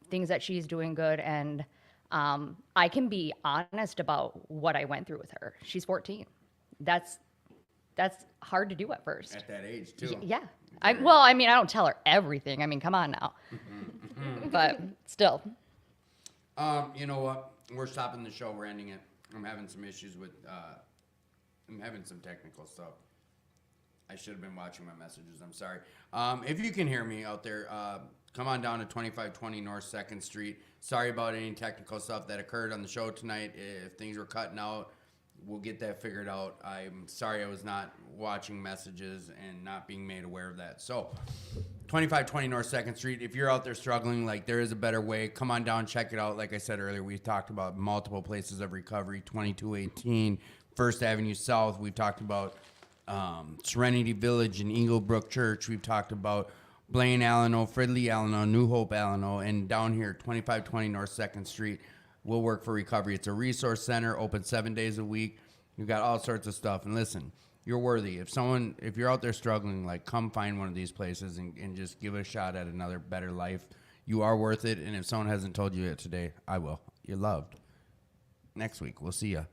things that she's doing good. And I can be honest about what I went through with her. She's 14. That's hard to do at first. At that age, too. Yeah. I don't tell her everything. I mean, come on now. But still. You know what? We're stopping the show. We're ending it. I'm having some issues with, I'm having some technical stuff. I should have been watching my messages. I'm sorry. If you can hear me out there, come on down to 2520 North 2nd Street. Sorry about any technical stuff that occurred on the show tonight. If things were cutting out, we'll get that figured out. I'm sorry I was not watching messages and not being made aware of that. So 2520 North 2nd Street. If you're out there struggling, like there is a better way, come on down, check it out. Like I said earlier, we've talked about multiple places of recovery, 2218 First Avenue South. We've talked about Serenity Village and Eaglebrook Church. We've talked about Blaine Alleno, Fridley Alleno, New Hope Alleno, and down here, 2520 North 2nd Street. We'll work for recovery. It's a resource center, open 7 days a week. We've got all sorts of stuff. And listen, you're worthy. If you're out there struggling, like come find one of these places and just give it a shot at another better life. You are worth it. And if someone hasn't told you it today, I will. You're loved. Next week, we'll see ya.